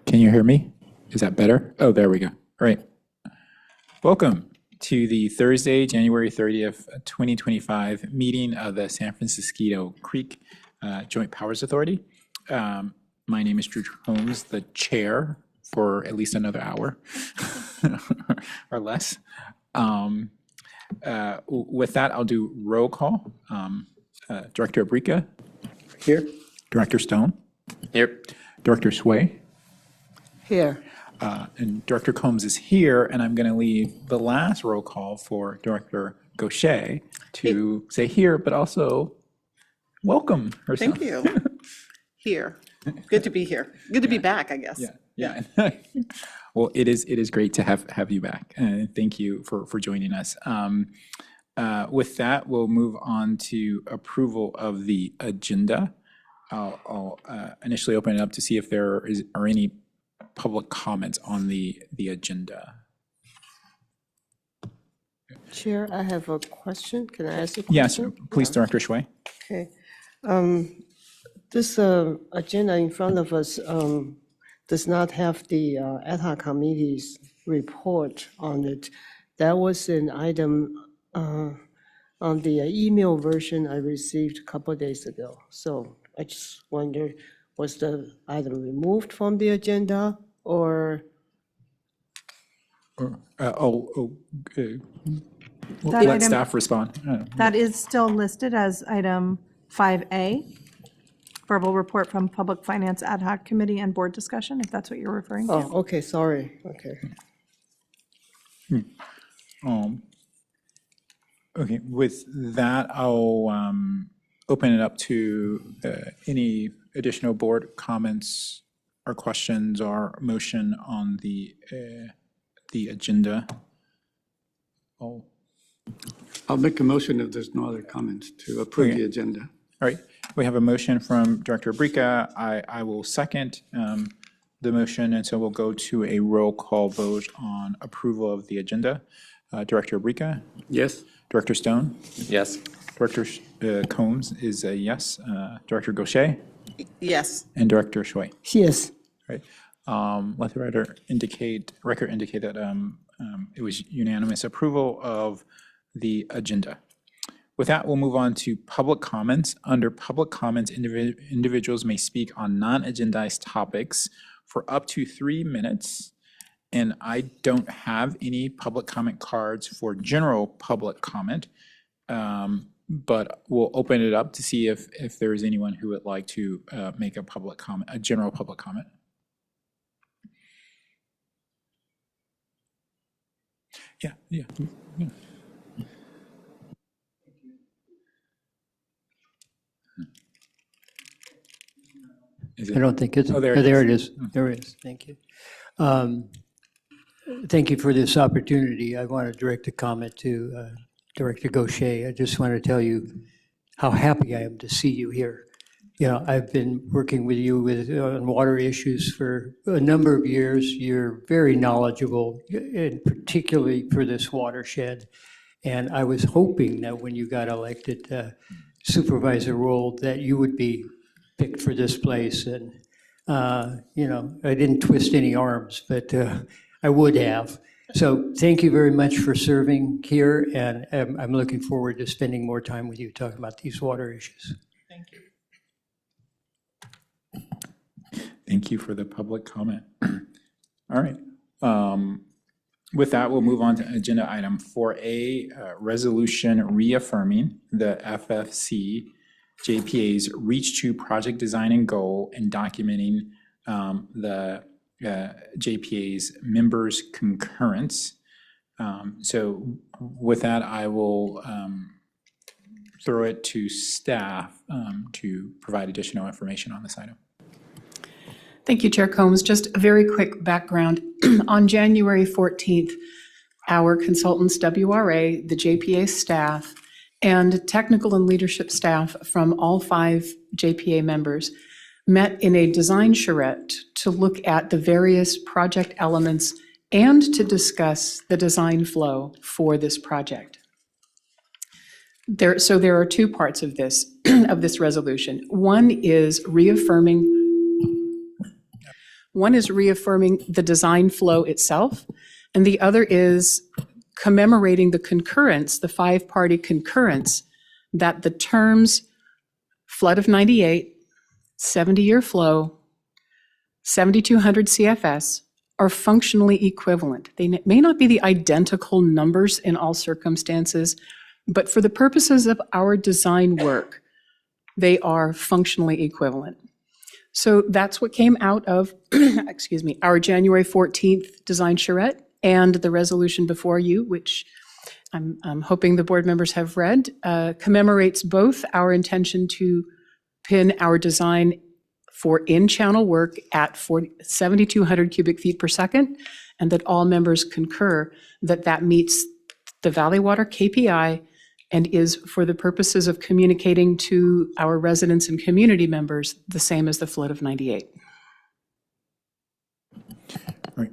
Can you hear me? Is that better? Oh, there we go. All right. Welcome to the Thursday, January 30th, 2025 meeting of the San Francisco Creek Joint Powers Authority. My name is Drew Holmes, the chair for at least another hour or less. With that, I'll do roll call. Director Abrica? Here. Director Stone? Here. Director Sway? Here. And Director Combs is here, and I'm going to leave the last roll call for Director Gaucher to say here, but also welcome herself. Thank you. Here. Good to be here. Good to be back, I guess. Yeah. Well, it is great to have you back. Thank you for joining us. With that, we'll move on to approval of the agenda. I'll initially open it up to see if there are any public comments on the agenda. Chair, I have a question. Can I ask a question? Yes, please, Director Shui. Okay. This agenda in front of us does not have the ad hoc committee's report on it. That was an item on the email version I received a couple of days ago. So I just wonder, was the item removed from the agenda or? Let staff respond. That is still listed as item 5A, verbal report from Public Finance Ad Hoc Committee and Board discussion, if that's what you're referring to. Oh, okay, sorry. Okay. Okay, with that, I'll open it up to any additional board comments or questions or motion on the agenda. I'll make a motion if there's no other comments to approve the agenda. All right, we have a motion from Director Abrica. I will second the motion, and so we'll go to a roll call vote on approval of the agenda. Director Abrica? Yes. Director Stone? Yes. Director Combs is a yes. Director Gaucher? Yes. And Director Shui? Yes. Right. Let the record indicate that it was unanimous approval of the agenda. With that, we'll move on to public comments. Under public comments, individuals may speak on non-agendized topics for up to 3 minutes. And I don't have any public comment cards for general public comment, but we'll open it up to see if there is anyone who would like to make a public comment, a general public comment. Yeah. I don't think it's, there it is. There it is. Thank you. Thank you for this opportunity. I want to direct a comment to Director Gaucher. I just want to tell you how happy I am to see you here. You know, I've been working with you on water issues for a number of years. You're very knowledgeable, and particularly for this watershed. And I was hoping that when you got elected supervisor role that you would be picked for this place. And, you know, I didn't twist any arms, but I would have. So thank you very much for serving here, and I'm looking forward to spending more time with you talking about these water issues. Thank you. Thank you for the public comment. All right. With that, we'll move on to agenda item 4A, resolution reaffirming the SFCJPA's Reach to Project Design and Goal and documenting the JPA's members' concurrence. So with that, I will throw it to staff to provide additional information on this item. Thank you, Chair Combs. Just a very quick background. On January 14th, our consultants, WRA, the JPA staff, and technical and leadership staff from all 5 JPA members met in a design charrette to look at the various project elements and to discuss the design flow for this project. So there are 2 parts of this, of this resolution. One is reaffirming One is reaffirming the design flow itself, and the other is commemorating the concurrence, the five-party concurrence, that the terms flood of 98, 70-year flow, 7,200 CFS are functionally equivalent. They may not be the identical numbers in all circumstances, but for the purposes of our design work, they are functionally equivalent. So that's what came out of, excuse me, our January 14th design charrette and the resolution before you, which I'm hoping the board members have read, commemorates both our intention to pin our design for in-channel work at 7,200 cubic feet per second, and that all members concur that that meets the Valley Water KPI and is, for the purposes of communicating to our residents and community members, the same as the flood of 98. Right.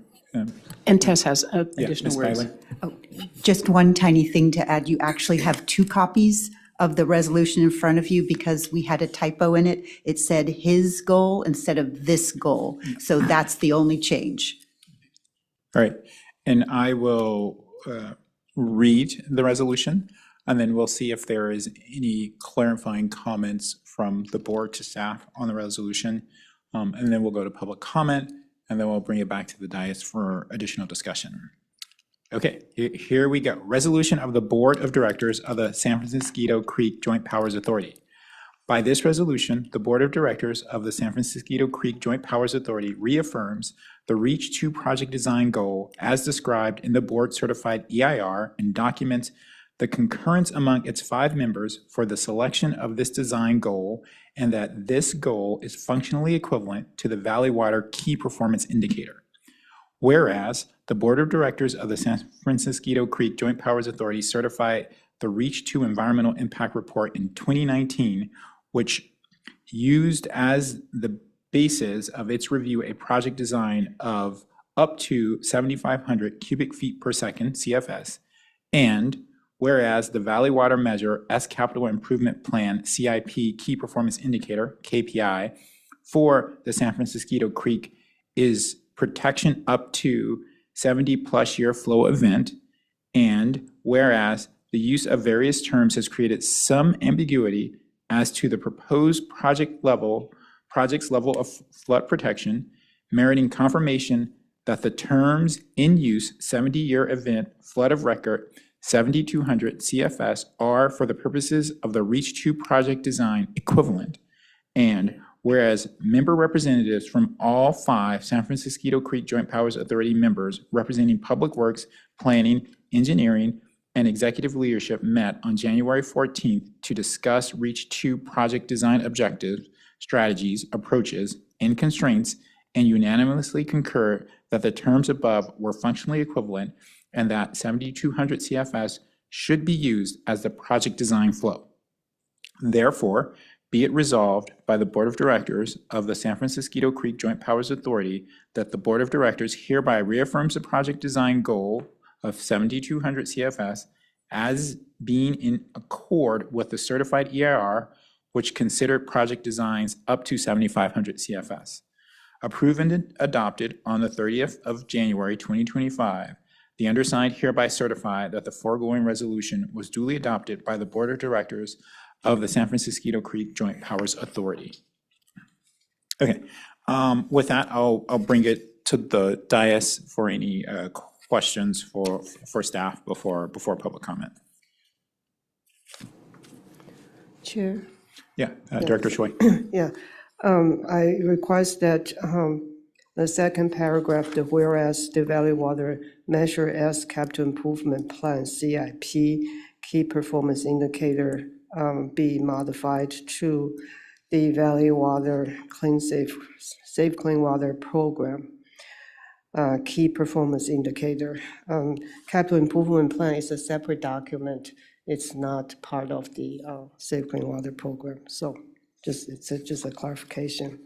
And Tess has Yeah, additional Ms. words. Byler? Just one tiny thing to add, you actually have two copies of the resolution in front of you because we had a typo in it. It said his goal instead of this goal. So that's the only change. All right, and I will read the resolution, and then we'll see if there is any clarifying comments from the board to staff on the resolution. And then we'll go to public comment, and then we'll bring it back to the dais for additional discussion. Okay, here we go. Resolution of the Board of Directors of the San Francisco Creek Joint Powers Authority. By this resolution, the Board of Directors of the San Francisco Creek Joint Powers Authority reaffirms the REACH 2 project design goal as described in the board-certified EIR and documents the concurrence among its 5 members for the selection of this design goal, and that this goal is functionally equivalent to the Valley Water Key Performance Indicator. Whereas the Board of Directors of the San Francisco Creek Joint Powers Authority certified the REACH 2 Environmental Impact Report in 2019, which used as the basis of its review a project design of up to 7,500 cubic feet per second CFS, and whereas the Valley Water Measure S Capital Improvement Plan CIP Key Performance Indicator, KPI, for the San Francisco Creek is protection up to 70-plus year flow event, and whereas the use of various terms has created some ambiguity as to the proposed project's level of flood protection, meriting confirmation that the terms in use 70-year event, flood of record, 7,200 CFS are, for the purposes of the REACH 2 project design, equivalent. And whereas member representatives from all 5 San Francisco Creek Joint Powers Authority members representing Public Works, Planning, Engineering, and Executive Leadership met on January 14th to discuss REACH 2 project design objectives, strategies, approaches, and constraints, and unanimously concurred that the terms above were functionally equivalent and that 7,200 CFS should be used as the project design flow. Therefore, be it resolved by the Board of Directors of the San Francisco Creek Joint Powers Authority that the Board of Directors hereby reaffirms the project design goal of 7,200 CFS as being in accord with the certified EIR, which considered project designs up to 7,500 CFS. Approved and adopted on the 30th of January 2025, the undersigned hereby certify that the foregoing resolution was duly adopted by the Board of Directors of the San Francisco Creek Joint Powers Authority. Okay, with that, I'll bring it to the dais for any questions for staff before public comment. Chair? Yeah, Director Choi. Yeah, I request that the second paragraph, the whereas the Valley Water Measure S Capital Improvement Plan, CIP, Key Performance Indicator, be modified to the Valley Water Safe Clean Water Program, Key Performance Indicator. Capital Improvement Plan is a separate document. It's not part of the Safe Clean Water Program. So it's just a clarification.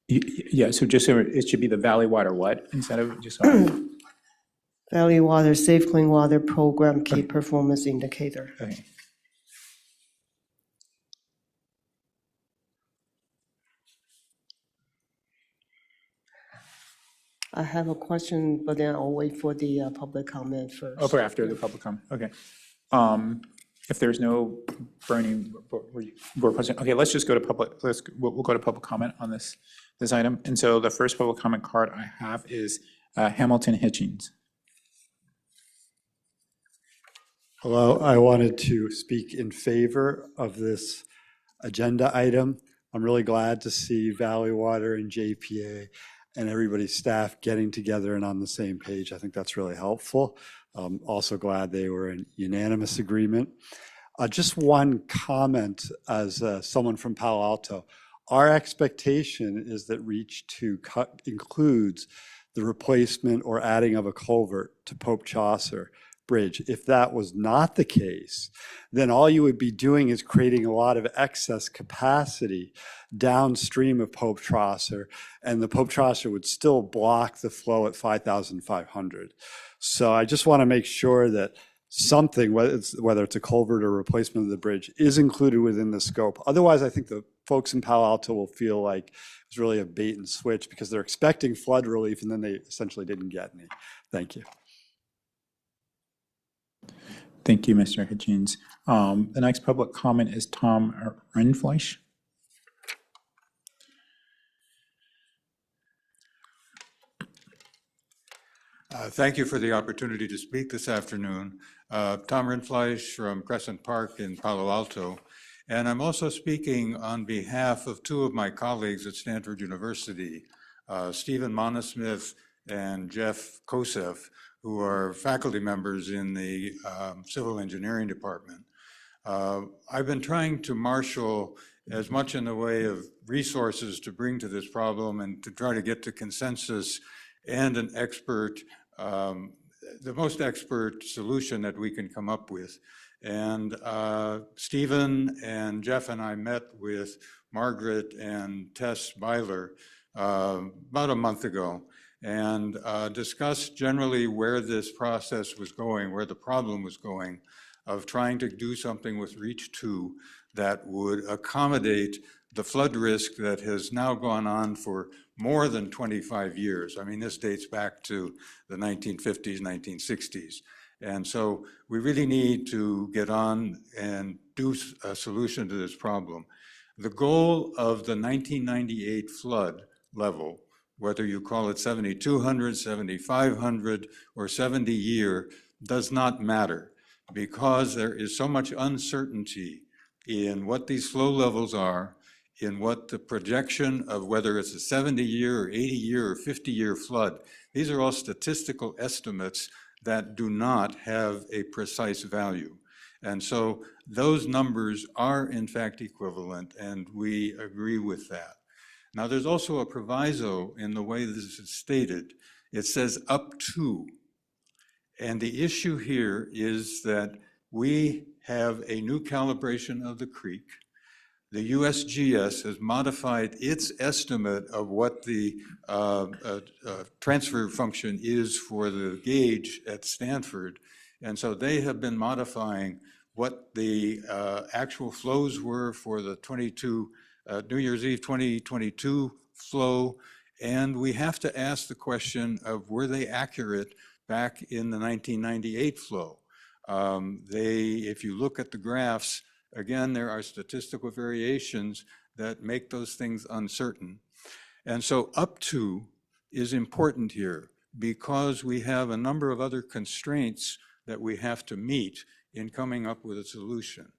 Yeah, so just so it should be the Valley Water what instead of just? Valley Water Safe Clean Water Program Key Performance Indicator. Okay. I have a question, but then I'll wait for the public comment first. Oh, for after the public comment, okay. If there's no burning board president, okay, let's just go to public, we'll go to public comment on this item. And so the first public comment card I have is Hamilton Hitchings. Hello, I wanted to speak in favor of this agenda item. I'm really glad to see Valley Water and JPA and everybody's staff getting together and on the same page. I think that's really helpful. Also glad they were in unanimous agreement. Just one comment as someone from Palo Alto. Our expectation is that REACH 2 includes the replacement or adding of a culvert to Pope Chaucer Bridge. If that was not the case, then all you would be doing is creating a lot of excess capacity downstream of Pope Chaucer, and the Pope Chaucer would still block the flow at 5,500. So I just want to make sure that something, whether it's a culvert or replacement of the bridge, is included within the scope. Otherwise, I think the folks in Palo Alto will feel like it's really a bait and switch because they're expecting flood relief and then they essentially didn't get any. Thank you. Thank you, Mr. Hitchings. The next public comment is Tom Rindfleisch. Thank you for the opportunity to speak this afternoon. Tom Rindfleisch from Crescent Park in Palo Alto. And I'm also speaking on behalf of two of my colleagues at Stanford University, Stephen Monosmith and Jeff Koseff, who are faculty members in the Civil Engineering Department. I've been trying to marshal as much in the way of resources to bring to this problem and to try to get to consensus and an expert, the most expert solution that we can come up with. And Stephen and Jeff and I met with Margaret and Tess Byler about a month ago and discussed generally where this process was going, where the problem was going, of trying to do something with REACH 2 that would accommodate the flood risk that has now gone on for more than 25 years. I mean, this dates back to the 1950s, 1960s. And so we really need to get on and do a solution to this problem. The goal of the 1998 flood level, whether you call it 7,200, 7,500, or 70 year, does not matter because there is so much uncertainty in what these flow levels are, in what the projection of whether it's a 70 year or 80 year or 50 year flood. These are all statistical estimates that do not have a precise value. And so those numbers are in fact equivalent, and we agree with that. Now, there's also a proviso in the way this is stated. It says up to. And the issue here is that we have a new calibration of the creek. The USGS has modified its estimate of what the transfer function is for the gauge at Stanford. And so they have been modifying what the actual flows were for the New Year's Eve 2022 flow, and we have to ask the question of were they accurate back in the 1998 flow? If you look at the graphs, again, there are statistical variations that make those things uncertain. And so up to is important here because we have a number of other constraints that we have to meet in coming up with a solution.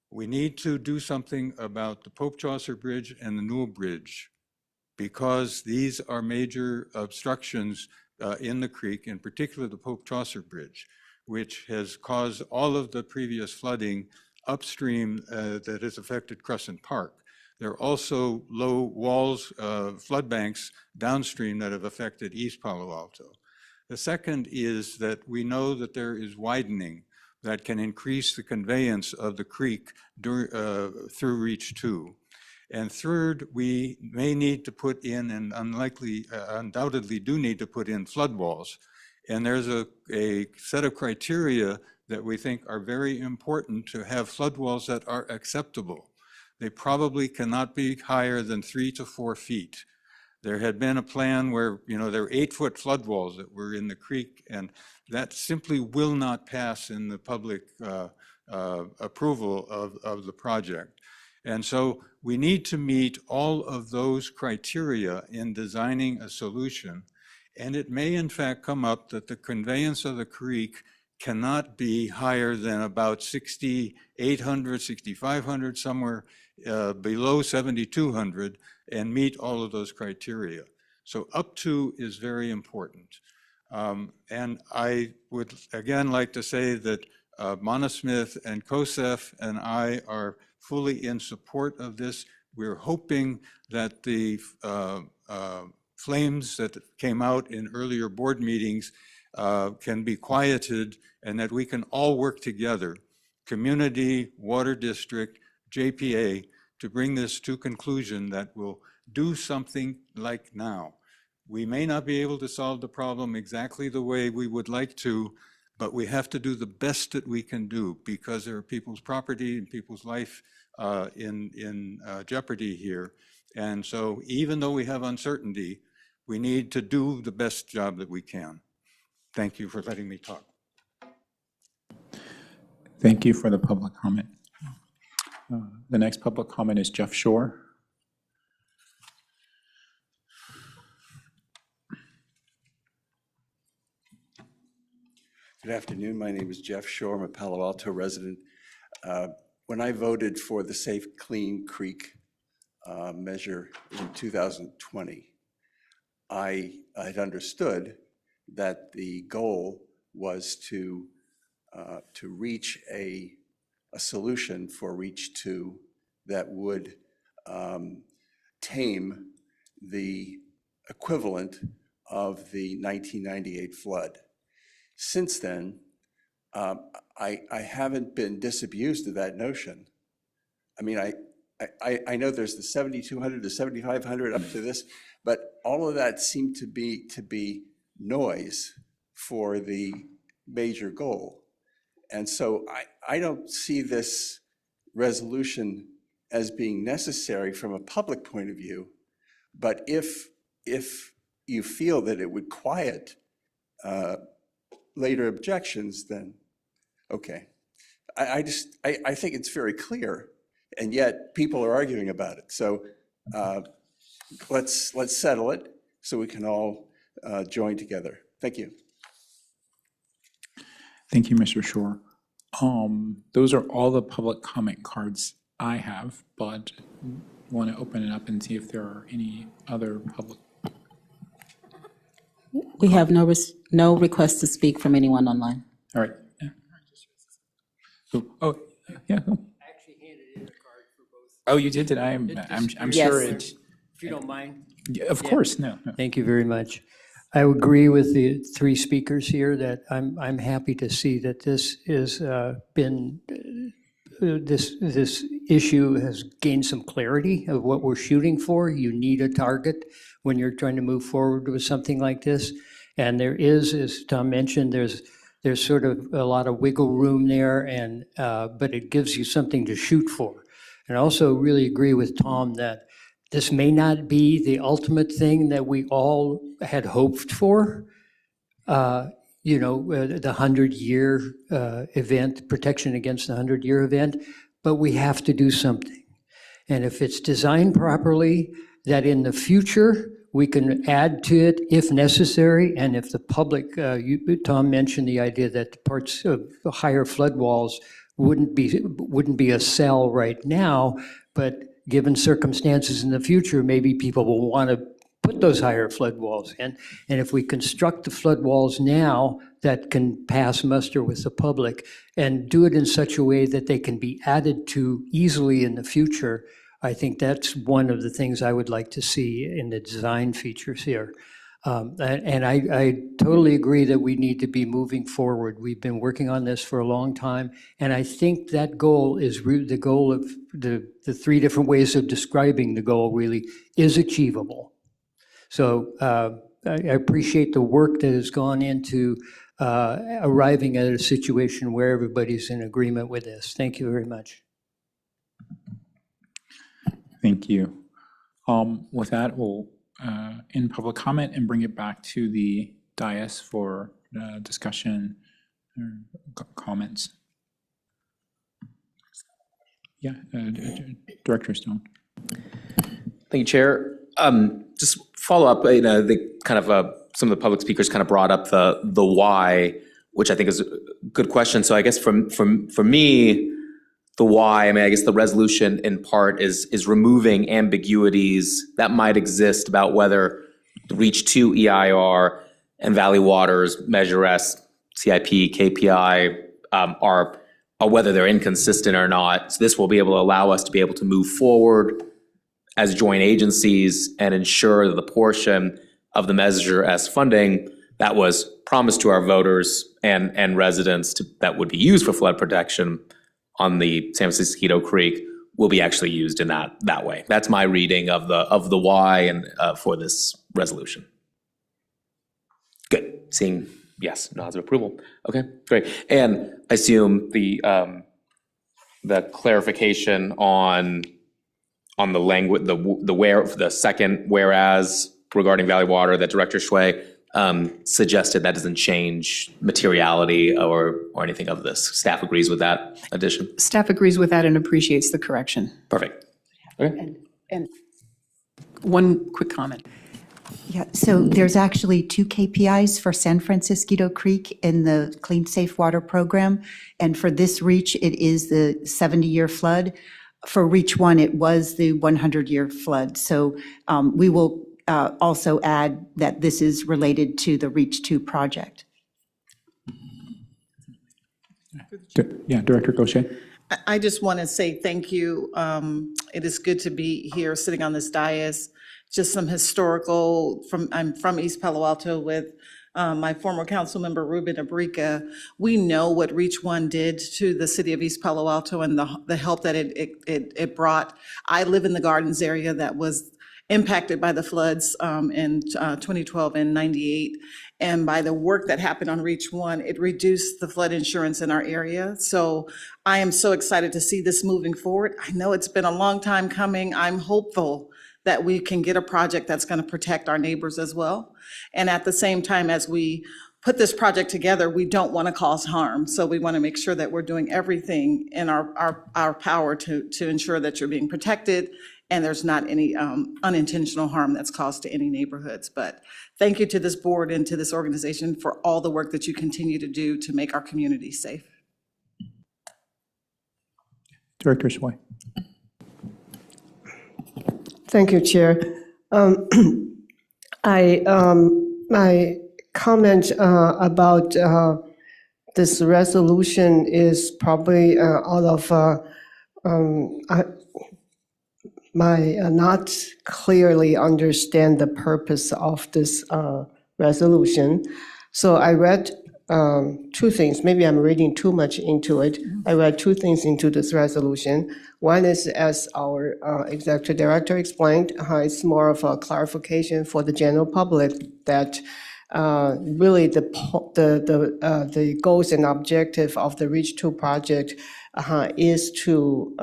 We need to do something about the Pope Chaucer Bridge and the Newell Bridge because these are major obstructions in the creek, in particular the Pope Chaucer Bridge, which has caused all of the previous flooding upstream that has affected Crescent Park. There are also low walls, flood banks downstream that have affected East Palo Alto. The second is that we know that there is widening that can increase the conveyance of the creek through REACH 2. And third, we may need to put in, and undoubtedly do need to put in flood walls. And there's a set of criteria that we think are very important to have flood walls that are acceptable. They probably cannot be higher than 3 to 4 feet. There had been a plan where, there were 8-foot flood walls that were in the creek, and that simply will not pass in the public approval of the project. And so we need to meet all of those criteria in designing a solution. And it may in fact come up that the conveyance of the creek cannot be higher than about 6,800, 6,500, somewhere below 7,200, and meet all of those criteria. So up to is very important. And I would again like to say that Monosmith and COSEF and I are fully in support of this. We're hoping that the flames that came out in earlier board meetings can be quieted, and that we can all work together, community, water district, JPA, to bring this to conclusion that will do something like now. We may not be able to solve the problem exactly the way we would like to, but we have to do the best that we can do, because there are people's property and people's life in jeopardy here. And so even though we have uncertainty, we need to do the best job that we can. Thank you for letting me talk. Thank you for the public comment. The next public comment is Jeff Shore. Good afternoon. My name is Jeff Shore. I'm a Palo Alto resident. When I voted for the Safe Clean Creek measure in 2020, I had understood that the goal was to reach a solution for Reach 2 that would tame the equivalent of the 1998 flood. Since then, I haven't been disabused of that notion. I mean, I know there's the 7,200 to 7,500 up to this, but all of that seemed to be noise for the major goal. And so I don't see this resolution as being necessary from a public point of view, but if you feel that it would quiet later objections, then okay. I think it's very clear, and yet people are arguing about it. So let's settle it so we can all join together. Thank you. Thank you, Mr. Shore. Those are all the public comment cards I have, but I want to open it up and see if there are any other public. We have no request to speak from anyone online. All right. Yeah. Oh, yeah. I actually handed in a card for both. Oh, you did? I'm Yes. sure it. If you don't mind. Yeah, of course, no. Thank you very much. I agree with the three speakers here that I'm happy to see that this is this issue has gained some clarity of what we're shooting for. You need a target when you're trying to move forward with something like this. And there is, as Tom mentioned, there's sort of a lot of wiggle room there, and but it gives you something to shoot for. And I also really agree with Tom that this may not be the ultimate thing that we all had hoped for. You know, the 100-year event, protection against the 100-year event, but we have to do something. And if it's designed properly, that in the future, we can add to it if necessary, and if the public, Tom mentioned the idea that parts of the higher flood walls wouldn't be a sell right now, but given circumstances in the future, maybe people will want to put those higher flood walls in. And if we construct the flood walls now that can pass muster with the public and do it in such a way that they can be added to easily in the future, I think that's one of the things I would like to see in the design features here. And I totally agree that we need to be moving forward. We've been working on this for a long time, and I think that goal is the goal of the three different ways of describing the goal really is achievable. So I appreciate the work that has gone into arriving at a situation where everybody's in agreement with this. Thank you very much. Thank you. With that, we'll in public comment and bring it back to the dais for discussion or comments. Yeah, Director Stone. Thank you, Chair. Just follow up, the kind of some of the public speakers kind of brought up the why, which I think is a good question. So I guess for me, the why, I guess the resolution in part is removing ambiguities that might exist about whether the REACH 2 EIR and Valley Water's Measure S, CIP, KPI are whether they're inconsistent or not. So this will be able to allow us to be able to move forward as joint agencies and ensure that the portion of the Measure S funding that was promised to our voters and residents that would be used for flood protection on the San Francisco Creek will be actually used in that way. That's my reading of the why and for this resolution. Good. Seeing yes, nods of approval. Okay, great. And I assume the clarification on the language, the second whereas regarding Valley Water that Director Shui suggested that doesn't change materiality or anything of this. Staff agrees with that addition? Staff agrees with that and appreciates the correction. Perfect. Okay. And one quick comment. yeah, so there's actually 2 KPIs for San Francisco Creek in the Clean Safe Water Program. And for this REACH, it is the 70-year flood. For REACH 1, it was the 100-year flood. So we will also add that this is related to the REACH 2 project. Yeah, Director Gaucher. I just want to say thank you. It is good to be here sitting on this dais. Just some historical, I'm from East Palo Alto with my former council member Ruben Abrica. We know what REACH 1 did to the city of East Palo Alto and the help that it brought. I live in the Gardens area that was impacted by the floods in 2012 and 98. And by the work that happened on REACH 1, it reduced the flood insurance in our area. So I am so excited to see this moving forward. I know it's been a long time coming. I'm hopeful that we can get a project that's going to protect our neighbors as well. And at the same time, as we put this project together, we don't want to cause harm. So we want to make sure that we're doing everything in our power to ensure that you're being protected and there's not any unintentional harm that's caused to any neighborhoods. But thank you to this board and to this organization for all the work that you continue to do to make our community safe. Director Shui. Thank you, Chair. My comment about this resolution is probably out of my not clearly understand the purpose of this resolution. So I read 2 things. Maybe I'm reading too much into it. I read 2 things into this resolution. One is, as our executive director explained, it's more of a clarification for the general public that really the goals and objective of the REACH 2 project is to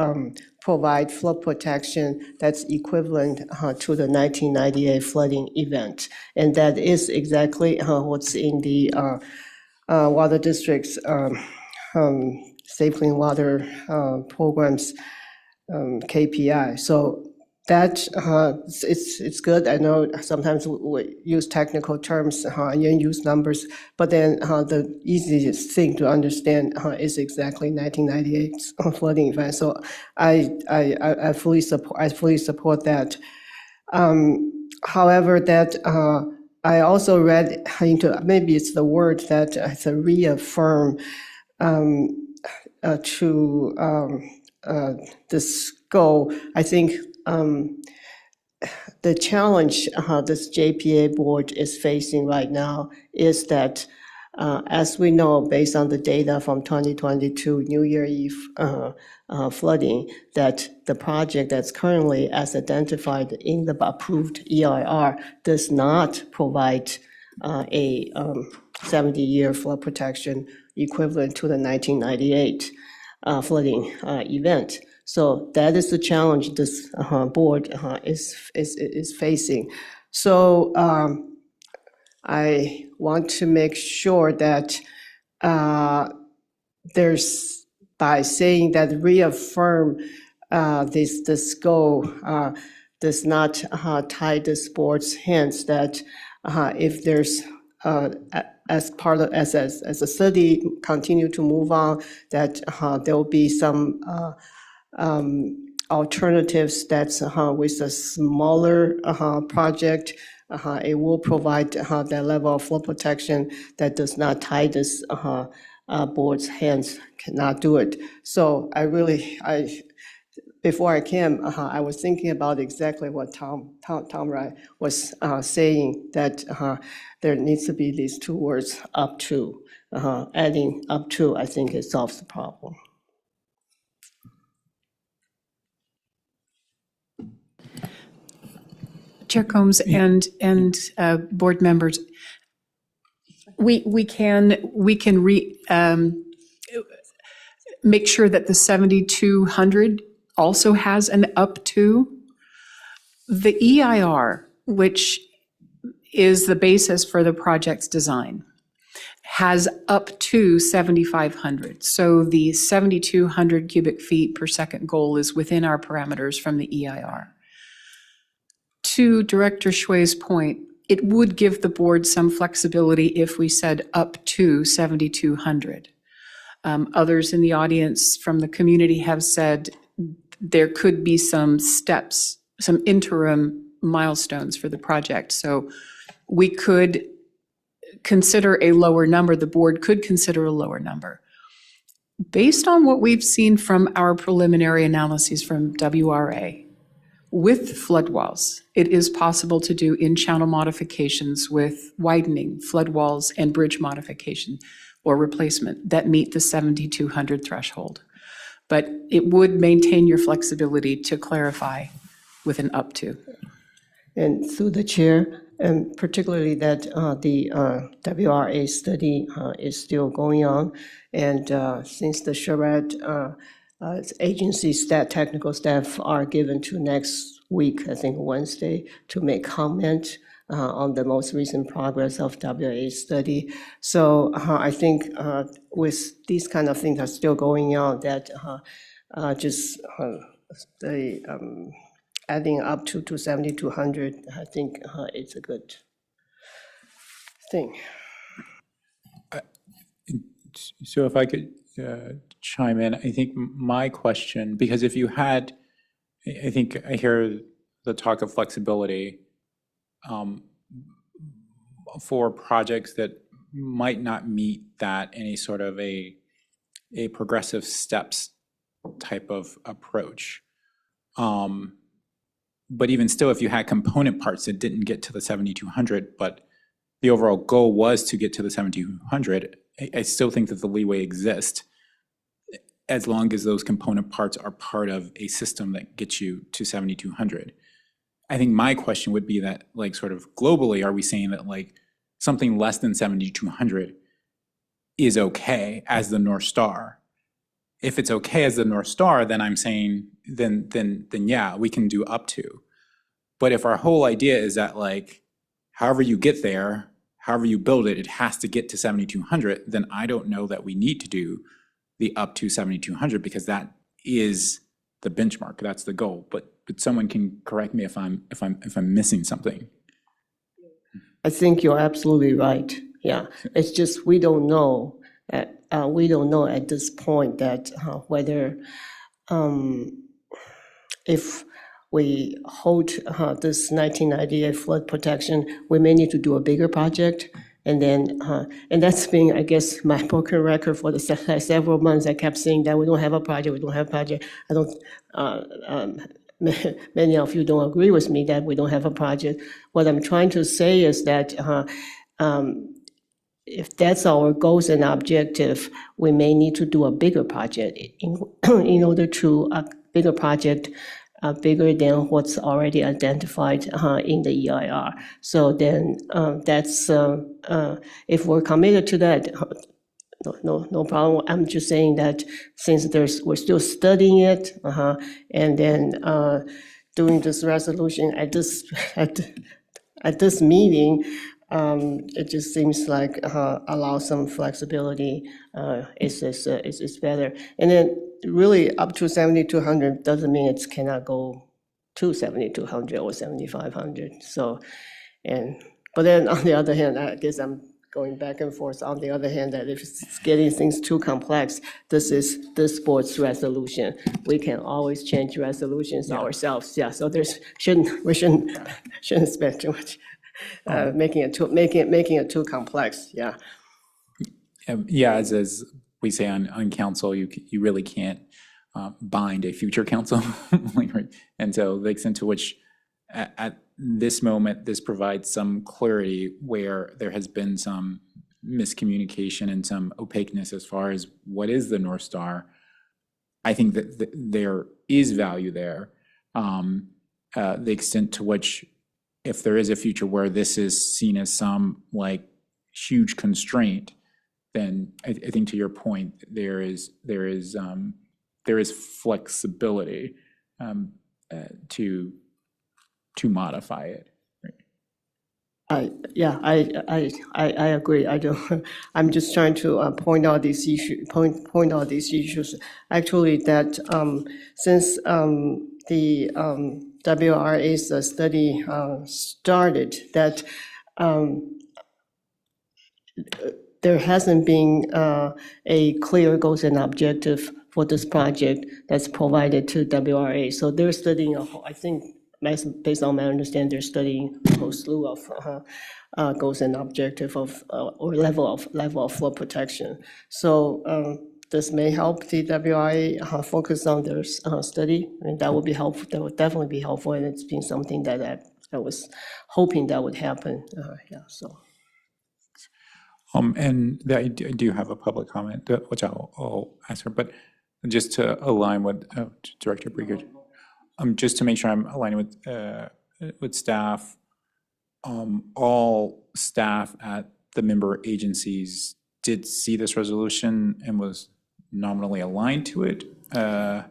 provide flood protection that's equivalent to the 1998 flooding event. And that is exactly what's in the water district's Safe Clean Water programs KPI. So that it's good. I know sometimes we use technical terms and use numbers, but then the easiest thing to understand is exactly 1998 flooding event. So I fully support that. However, that I also read into, maybe it's the word that it's a reaffirm to this goal. I think the challenge this JPA board is facing right now is that, as we know, based on the data from 2022 New Year Eve flooding, that the project that's currently as identified in the approved EIR does not provide a 70-year flood protection equivalent to the 1998 flooding event. So that is the challenge this board is facing. So I want to make sure that there's, by saying that reaffirm this goal does not tie the board's hands, that if there's as part of, as a study continue to move on, that there will be some alternatives that's with a smaller project. It will provide that level of flood protection that does not tie this board's hands, cannot do it. So before I came, I was thinking about exactly what Tom Wright was saying, that there needs to be these two words, up to. Adding up to, I think it solves the problem. Chair Combs and board members, we can make sure that the 7,200 also has an up to. The EIR, which is the basis for the project's design, has up to 7,500. So the 7,200 cubic feet per second goal is within our parameters from the EIR. To Director Shui's point, it would give the board some flexibility if we said up to 7,200. Others in the audience from the community have said there could be some steps, some interim milestones for the project. So we could consider a lower number, the board could consider a lower number. Based on what we've seen from our preliminary analyses from WRA, with flood walls, it is possible to do in-channel modifications with widening, flood walls, and bridge modification or replacement that meet the 7,200 threshold. But it would maintain your flexibility to clarify with an up to. And through the chair, and particularly that the WRA study is still going on, and since the charrette agency technical staff are given to next week, I think Wednesday, to make comment on the most recent progress of WRA study. So I think with these kind of things are still going on, that just the adding up to 7,200, I think it's a good thing. So if I could chime in, I think my question, because if you had, I think I hear the talk of flexibility for projects that might not meet that any sort of a progressive steps type of approach. But even still, if you had component parts that didn't get to the 7,200, but the overall goal was to get to the 7,200, I still think that the leeway exists as long as those component parts are part of a system that gets you to 7,200. I think my question would be that, like, sort of globally, are we saying that like something less than 7,200 is okay as the North Star? If it's okay as the North Star, then I'm saying, then yeah, we can do up to. But if our whole idea is that, like, however you get there, however you build it, it has to get to 7,200, then I don't know that we need to do the up to 7,200, because that is the benchmark, that's the goal. But someone can correct me if I'm missing something. I think you're absolutely right. Yeah, it's just we don't know at this point that whether if we hold this 1998 flood protection, we may need to do a bigger project. And then, and that's been, I guess, my broken record for the several months. I kept saying that we don't have a project, we don't have a project. I don't, many of you don't agree with me that we don't have a project. What I'm trying to say is that if that's our goals and objective, we may need to do a bigger project in order to a bigger project, bigger than what's already identified in the EIR. So then that's, if we're committed to that, no problem. I'm just saying that since we're still studying it, and then doing this resolution at this meeting, it just seems like allow some flexibility is better. And then really up to 7,200 doesn't mean it cannot go to 7,200 or 7,500. So, but then on the other hand, I guess I'm going back and forth. On the other hand, that if it's getting things too complex, this is this board's resolution. We can always change resolutions ourselves. Yeah, so we shouldn't spend too much making it too complex. Yeah. Yeah, as we say on council, you really can't bind a future council. And so the extent to which at this moment, this provides some clarity where there has been some miscommunication and some opaqueness as far as what is the North Star. I think that there is value there. The extent to which, if there is a future where this is seen as some like huge constraint, then I think to your point, there is flexibility to modify it. I agree. I'm just trying to point out these issues. Actually, that since the WRA's study started, that there hasn't been a clear goals and objective for this project that's provided to WRA. So they're studying I think, based on my understanding, they're studying a whole slew of goals and objective of or level of flood protection. So this may help the WRA focus on their study, and that would be helpful. That would definitely be helpful, and it's been something that I was hoping that would happen. Yeah. So. And I do have a public comment, which I'll answer, but just to align with Director Brigard, just to make sure I'm aligning with staff, all staff at the member agencies did see this resolution and was nominally aligned to it. The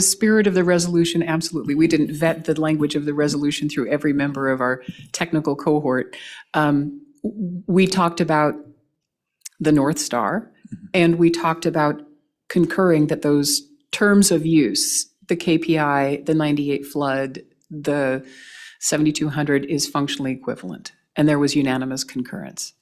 spirit of the resolution, absolutely. We didn't vet the language of the resolution through every member of our technical cohort. We talked about the North Star, and we talked about concurring that those terms of use, the KPI, the 98 flood, the 7,200 is functionally equivalent, and there was unanimous concurrence.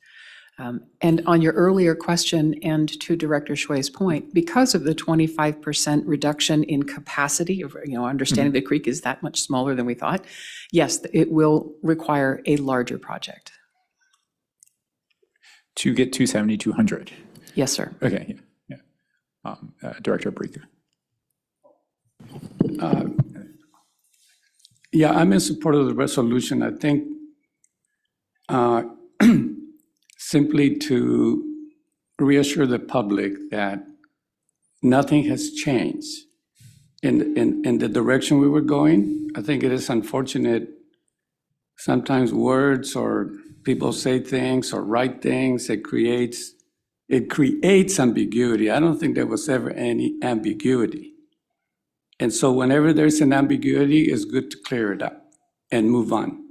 And on your earlier question, and to Director Shui's point, because of the 25% reduction in capacity, understanding the creek is that much smaller than we thought, yes, it will require a larger project. To get to 7,200. Yes, sir. Okay, yeah. Director Brika. Yeah, I'm in support of the resolution. I think simply to reassure the public that nothing has changed in the direction we were going. I think it is unfortunate sometimes words or people say things or write things, it creates ambiguity. I don't think there was ever any ambiguity. And so whenever there's an ambiguity, it's good to clear it up and move on.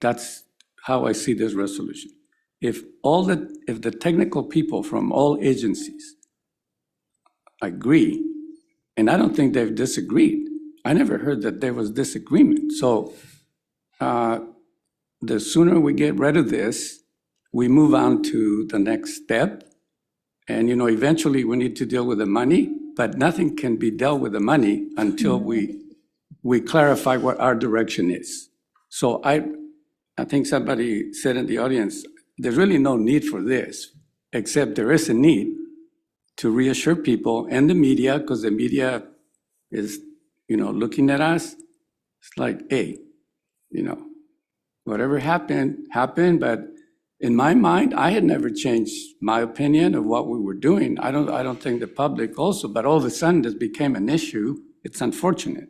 That's how I see this resolution. If the technical people from all agencies agree, and I don't think they've disagreed. I never heard that there was disagreement. So the sooner we get rid of this, we move on to the next step. And eventually we need to deal with the money, but nothing can be dealt with the money until we clarify what our direction is. So I think somebody said in the audience, there's really no need for this, except there is a need to reassure people and the media, because the media is, looking at us. It's like, hey, whatever happened, but in my mind, I had never changed my opinion of what we were doing. I don't think the public also, but all of a sudden this became an issue. It's unfortunate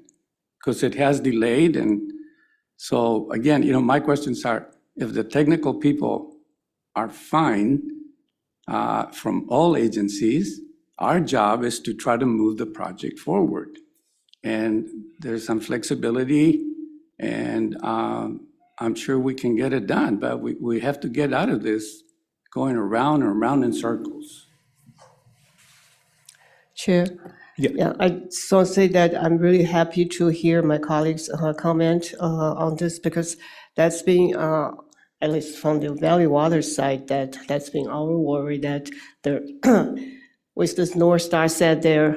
because it has delayed. And so again, my questions are, if the technical people are fine from all agencies, our job is to try to move the project forward. And there's some flexibility And I'm sure we can get it done, but we have to get out of this going around and around in circles. Chair? Yeah, I just want to say that I'm really happy to hear my colleagues' comment on this, because that's been, at least from the Valley Water side, that's been our worry, that there, with this North Star set there,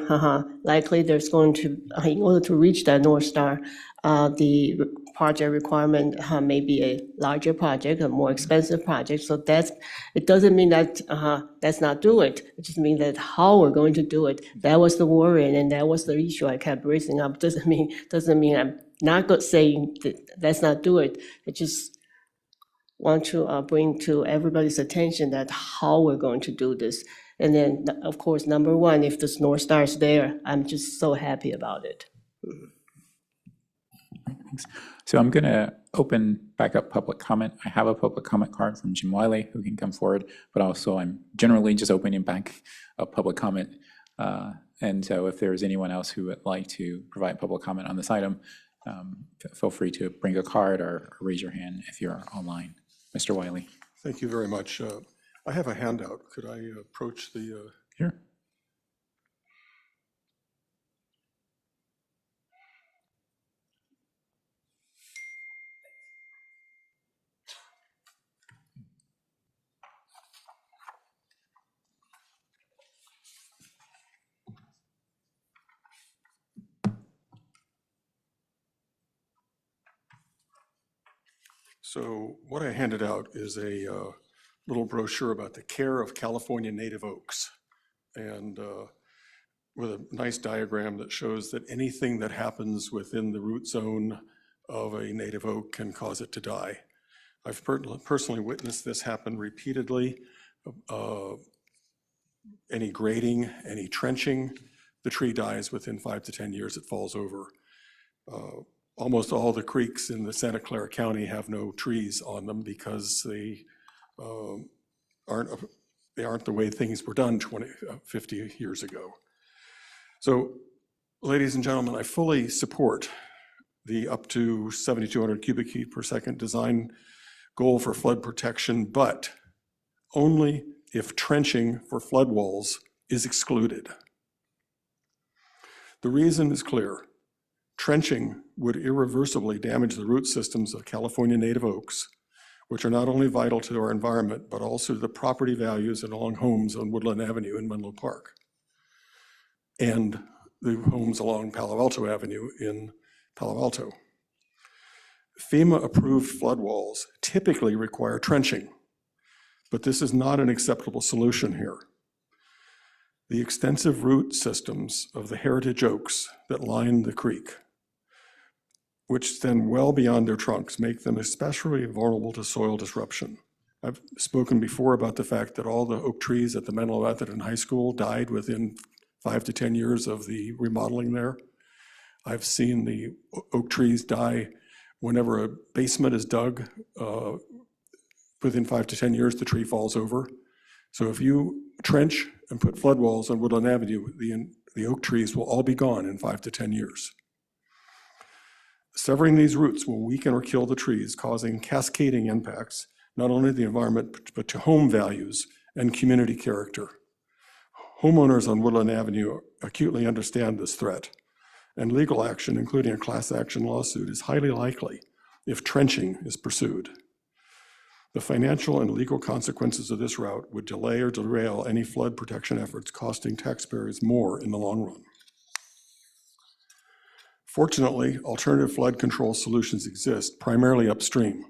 likely there's going to, in order to reach that North Star, the project requirement may be a larger project, a more expensive project. So it doesn't mean that let's not do it. It just means that how we're going to do it. That was the worry, and that was the issue I kept raising up. Doesn't mean I'm not saying that let's not do it. I just want to bring to everybody's attention that how we're going to do this. And then, of course, number one, if this North Star is there, I'm just so happy about it. Thanks. So I'm going to open back up public comment. I have a public comment card from Jim Wiley who can come forward, but also I'm generally just opening back up public comment. And so if there's anyone else who would like to provide public comment on this item, feel free to bring a card or raise your hand if you're online. Mr. Wiley. Thank you very much. I have a handout. Could I approach the... Sure. So what I handed out is a little brochure about the care of California native oaks, and with a nice diagram that shows that anything that happens within the root zone of a native oak can cause it to die. I've personally witnessed this happen repeatedly. Any grading, any trenching, the tree dies within 5 to 10 years, it falls over. Almost all the creeks in the Santa Clara County have no trees on them because they aren't the way things were done 50 years ago. So, ladies and gentlemen, I fully support the up to 7,200 cubic feet per second design goal for flood protection, but only if trenching for flood walls is excluded. The reason is clear. Trenching would irreversibly damage the root systems of California native oaks, which are not only vital to our environment, but also to the property values along homes on Woodland Avenue in Menlo Park, and the homes along Palo Alto Avenue in Palo Alto. FEMA-approved flood walls typically require trenching, but this is not an acceptable solution here. The extensive root systems of the heritage oaks that line the creek, which extend well beyond their trunks, make them especially vulnerable to soil disruption. I've spoken before about the fact that all the oak trees at the Menlo Atherton High School died within 5 to 10 years of the remodeling there. I've seen the oak trees die whenever a basement is dug. Within 5 to 10 years, the tree falls over. So if you trench and put flood walls on Woodland Avenue, the oak trees will all be gone in 5 to 10 years. Severing these roots will weaken or kill the trees, causing cascading impacts, not only to the environment, but to home values and community character. Homeowners on Woodland Avenue acutely understand this threat, and legal action, including a class action lawsuit, is highly likely if trenching is pursued. The financial and legal consequences of this route would delay or derail any flood protection efforts, costing taxpayers more in the long run. Fortunately, alternative flood control solutions exist, primarily upstream.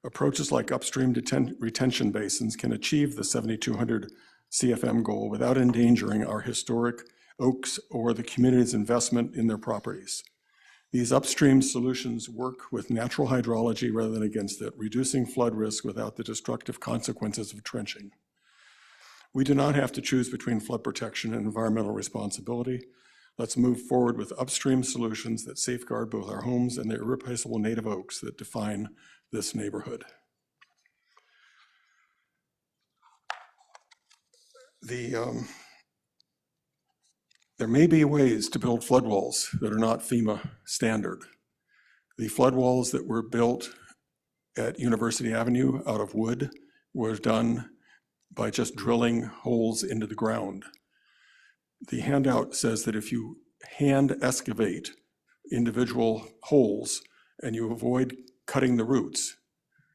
Approaches like upstream retention basins can achieve the 7,200 CFM goal without endangering our historic oaks or the community's investment in their properties. These upstream solutions work with natural hydrology rather than against it, reducing flood risk without the destructive consequences of trenching. We do not have to choose between flood protection and environmental responsibility. Let's move forward with upstream solutions that safeguard both our homes and the irreplaceable native oaks that define this neighborhood. There may be ways to build flood walls that are not FEMA standard. The flood walls that were built at University Avenue out of wood was done by just drilling holes into the ground. The handout says that if you hand excavate individual holes and you avoid cutting the roots,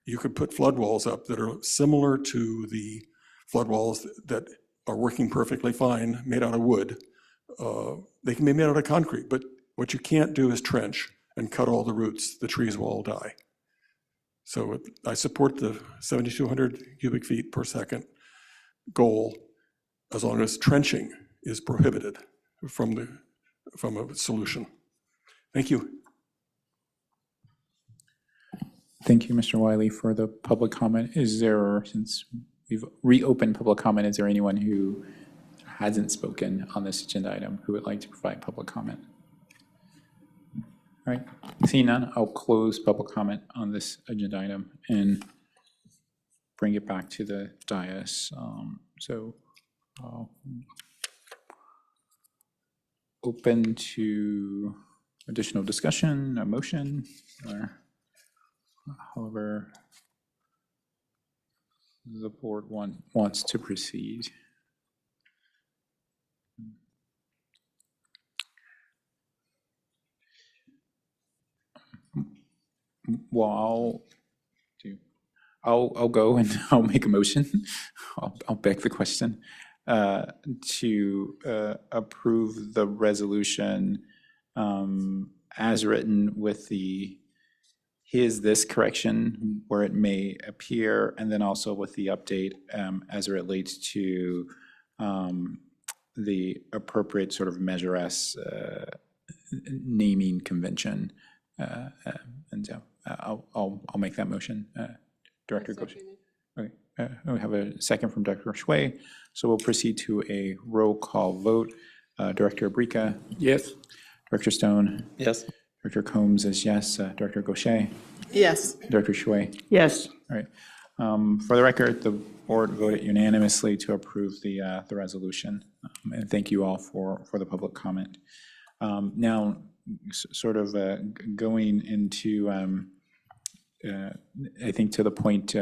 you could put flood walls up that are similar to the flood walls that are working perfectly fine, made out of wood. They can be made out of concrete, but what you can't do is trench and cut all the roots. The trees will all die. So I support the 7,200 cubic feet per second goal as long as trenching is prohibited from a solution. Thank you. Thank you, Mr. Wiley, for the public comment. Is there, since we've reopened public comment, is there anyone who hasn't spoken on this agenda item who would like to provide public comment? All right, seeing none, I'll close public comment on this agenda item and bring it back to the dais. Open to additional discussion, a motion, or however the board wants to proceed. Well, I'll go and I'll make a motion. I'll beg the question to approve the resolution as written with the this correction where it may appear, and then also with the update as it relates to the appropriate sort of Measure S naming convention. And so I'll make that motion. Director Goshe. Okay. We have a second from Dr. Shui. So we'll proceed to a roll call vote. Director Abrika? Yes. Director Stone? Yes. Director Combs is yes. Director Goshe? Yes. Director Shui? Yes. All right. For the record, the board voted unanimously to approve the resolution. And thank you all for the public comment. Now, sort of going into, I think to the point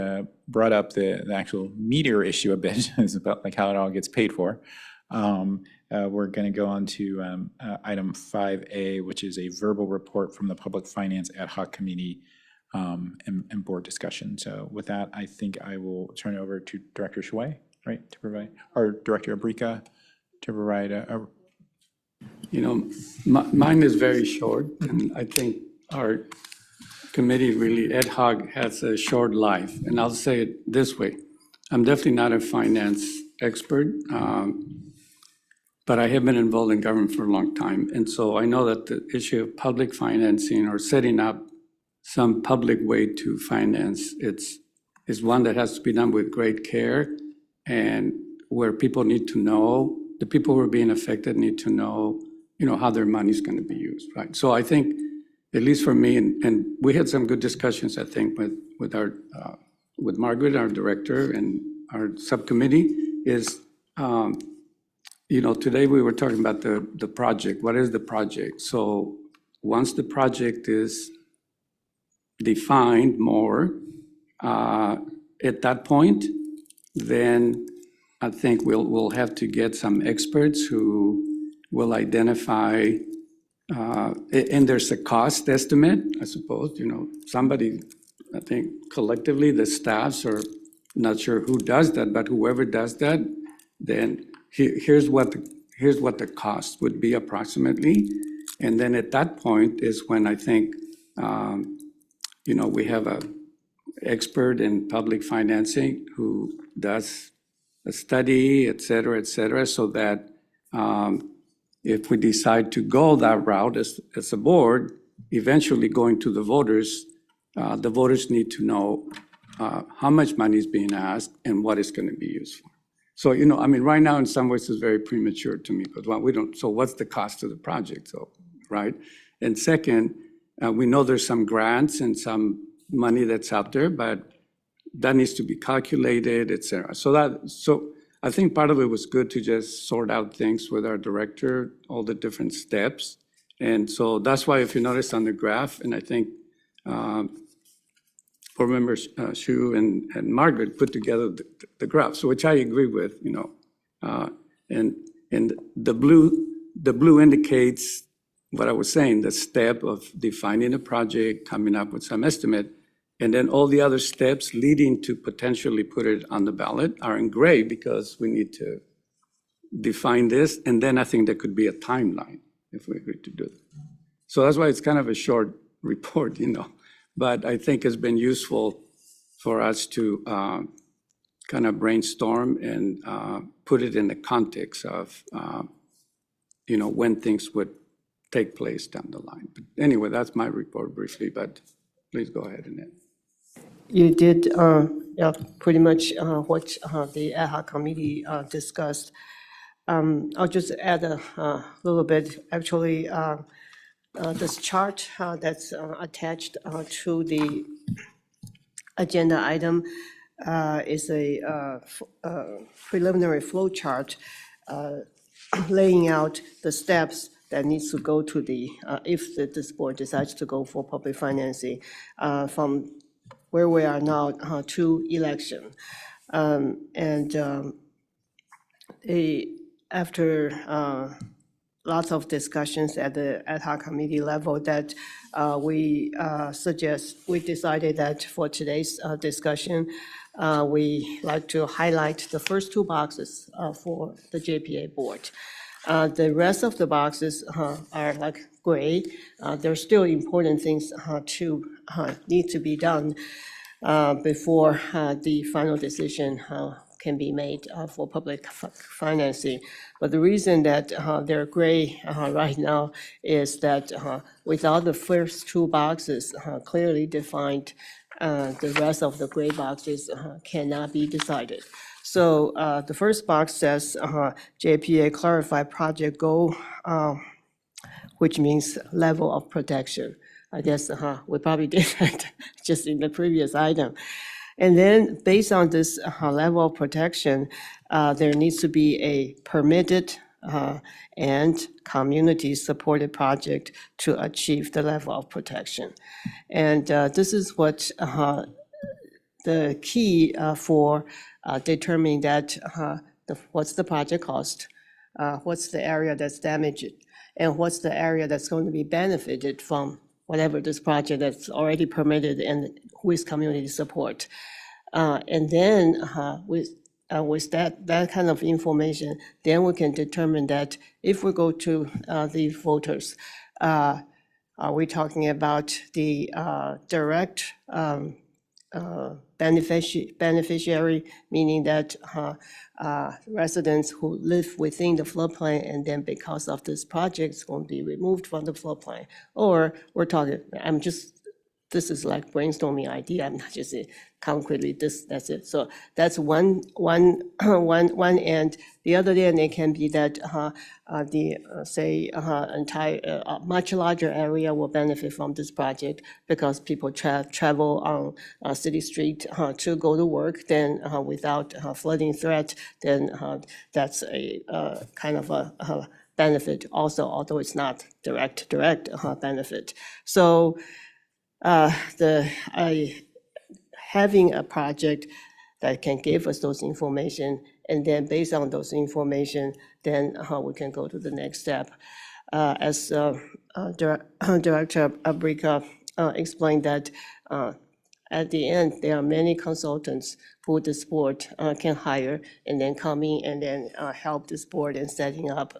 brought up the actual meter issue a bit, is about like how it all gets paid for. We're going to go on to item 5A, which is a verbal report from the Public Finance Ad Hoc Committee and board discussion. So with that, I think I will turn it over to Director Shui, right, to provide, or Director Abrika to provide a You know, mine is very short, and I think our committee really, ad hoc, has a short life. And I'll say it this way. I'm definitely not a finance expert, but I have been involved in government for a long time. And so I know that the issue of public financing or setting up some public way to finance, is one that has to be done with great care, and where people need to know, the people who are being affected need to know, how their money is going to be used, right? So I think, at least for me, and we had some good discussions, I think, with Margaret, our director, and our subcommittee, is, today we were talking about the project. What is the project? So once the project is defined more, at that point, then I think we'll have to get some experts who will identify, and there's a cost estimate, I suppose, somebody, I think collectively, the staffs are not sure who does that, but whoever does that, then here's what the cost would be approximately. And then at that point is when I think, we have a expert in public financing who does a study, et cetera, so that if we decide to go that route as a board, eventually going to the voters need to know how much money is being asked and what it's going to be used for. So, right now in some ways it's very premature to me, but we don't, so what's the cost of the project, right? And second, we know there's some grants and some money that's out there, but that needs to be calculated, et cetera. So I think part of it was good to just sort out things with our director, all the different steps. And so that's why if you notice on the graph, and I think board members Shu and Margaret put together the graphs, which I agree with, and the blue indicates what I was saying, the step of defining a project, coming up with some estimate, and then all the other steps leading to potentially put it on the ballot are in gray because we need to define this, and then I think there could be a timeline if we agree to do it. So that's why it's kind of a short report, but I think it's been useful for us to kind of brainstorm and put it in the context of, when things would take place down the line. But anyway, that's my report briefly, but please go ahead, Annette. You did, pretty much what the ad hoc committee discussed. I'll just add a little bit. Actually, this chart that's attached to the agenda item is a preliminary flow chart laying out the steps that needs to go to the, if this board decides to go for public financing from where we are now to election. After lots of discussions at the ad hoc committee level that we decided that for today's discussion, we like to highlight the first two boxes for the JPA board. The rest of the boxes are like gray. There's still important things to need to be done before the final decision can be made for public financing. But the reason that they're gray right now is that without the first two boxes clearly defined, the rest of the gray boxes cannot be decided. So the first box says JPA clarify project goal, which means level of protection. I guess we probably did that just in the previous item. And then based on this level of protection, there needs to be a permitted and community-supported project to achieve the level of protection. And this is what the key for determining that what's the project cost, what's the area that's damaged, and what's the area that's going to be benefited from whatever this project that's already permitted and with community support. And then with that kind of information, then we can determine that if we go to the voters, are we talking about the direct beneficiary, meaning that residents who live within the floodplain and then because of this project is going to be removed from the floodplain? Or we're talking, this is like brainstorming idea, I'm not just saying concretely that's it. So that's one end. The other end, it can be that entire much larger area will benefit from this project because people travel on city street to go to work. Then without flooding threat, then that's a kind of a benefit also, although it's not direct benefit. So having a project that can give us those information, and then based on those information, then we can go to the next step. As Director Abrika explained that at the end, there are many consultants who this board can hire and then come in and then help this board in setting up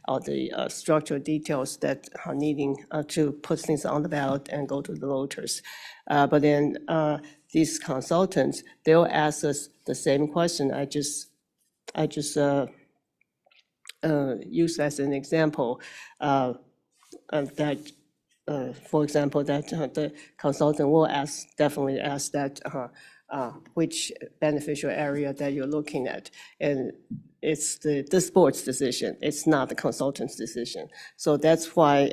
all the structural details that are needing to put things on the ballot and go to the voters. But then these consultants, they'll ask us the same question. I just use as an example that, for example, that the consultant will definitely ask that which beneficial area that you're looking at. And it's this board's decision. It's not the consultant's decision. So that's why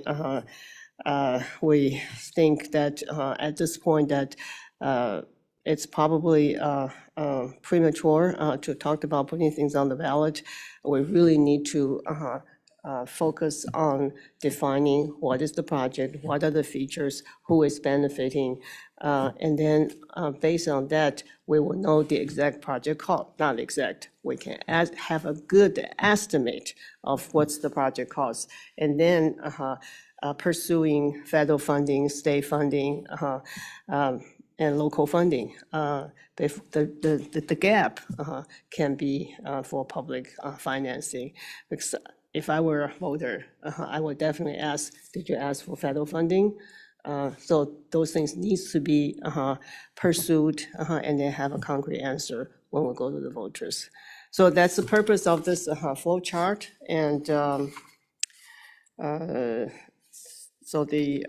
we think that at this point that it's probably premature to talk about putting things on the ballot. We really need to focus on defining what is the project, what are the features, who is benefiting, and then based on that, we will know the exact project cost, not exact. We can have a good estimate of what's the project cost, and then pursuing federal funding, state funding, and local funding. The gap can be for public financing. Because if I were a voter, I would definitely ask, did you ask for federal funding? So those things needs to be pursued and then have a concrete answer when we go to the voters. So that's the purpose of this flow chart. And so the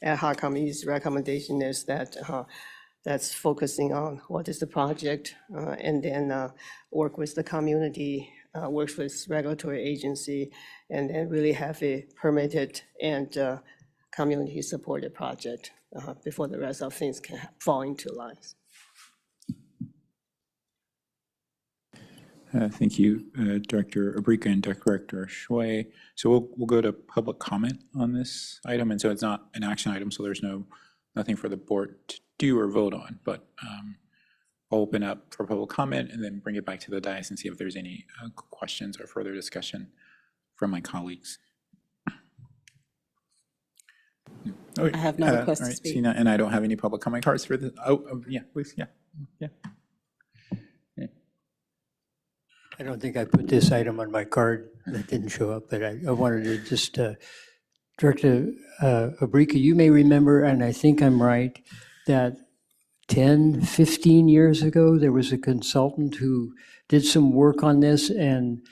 ad hoc committee's recommendation is that that's focusing on what is the project, and then work with the community, work with regulatory agency, and then really have a permitted and community-supported project before the rest of things can fall into lines. Thank you, Director Abrika and Director Shui. So we'll go to public comment on this item, and so it's not an action item, so there's nothing for the board to do or vote on, but I'll open up for public comment and then bring it back to the dais and see if there's any questions or further discussion from my colleagues. I have no request to speak. Sina, and I don't have any public comment cards for this. Yeah, please, yeah. I don't think I put this item on my card that didn't show up, but I wanted to just, Director Abrika, you may remember, and I think I'm right, that 10, 15 years ago, there was a consultant who did some work on this and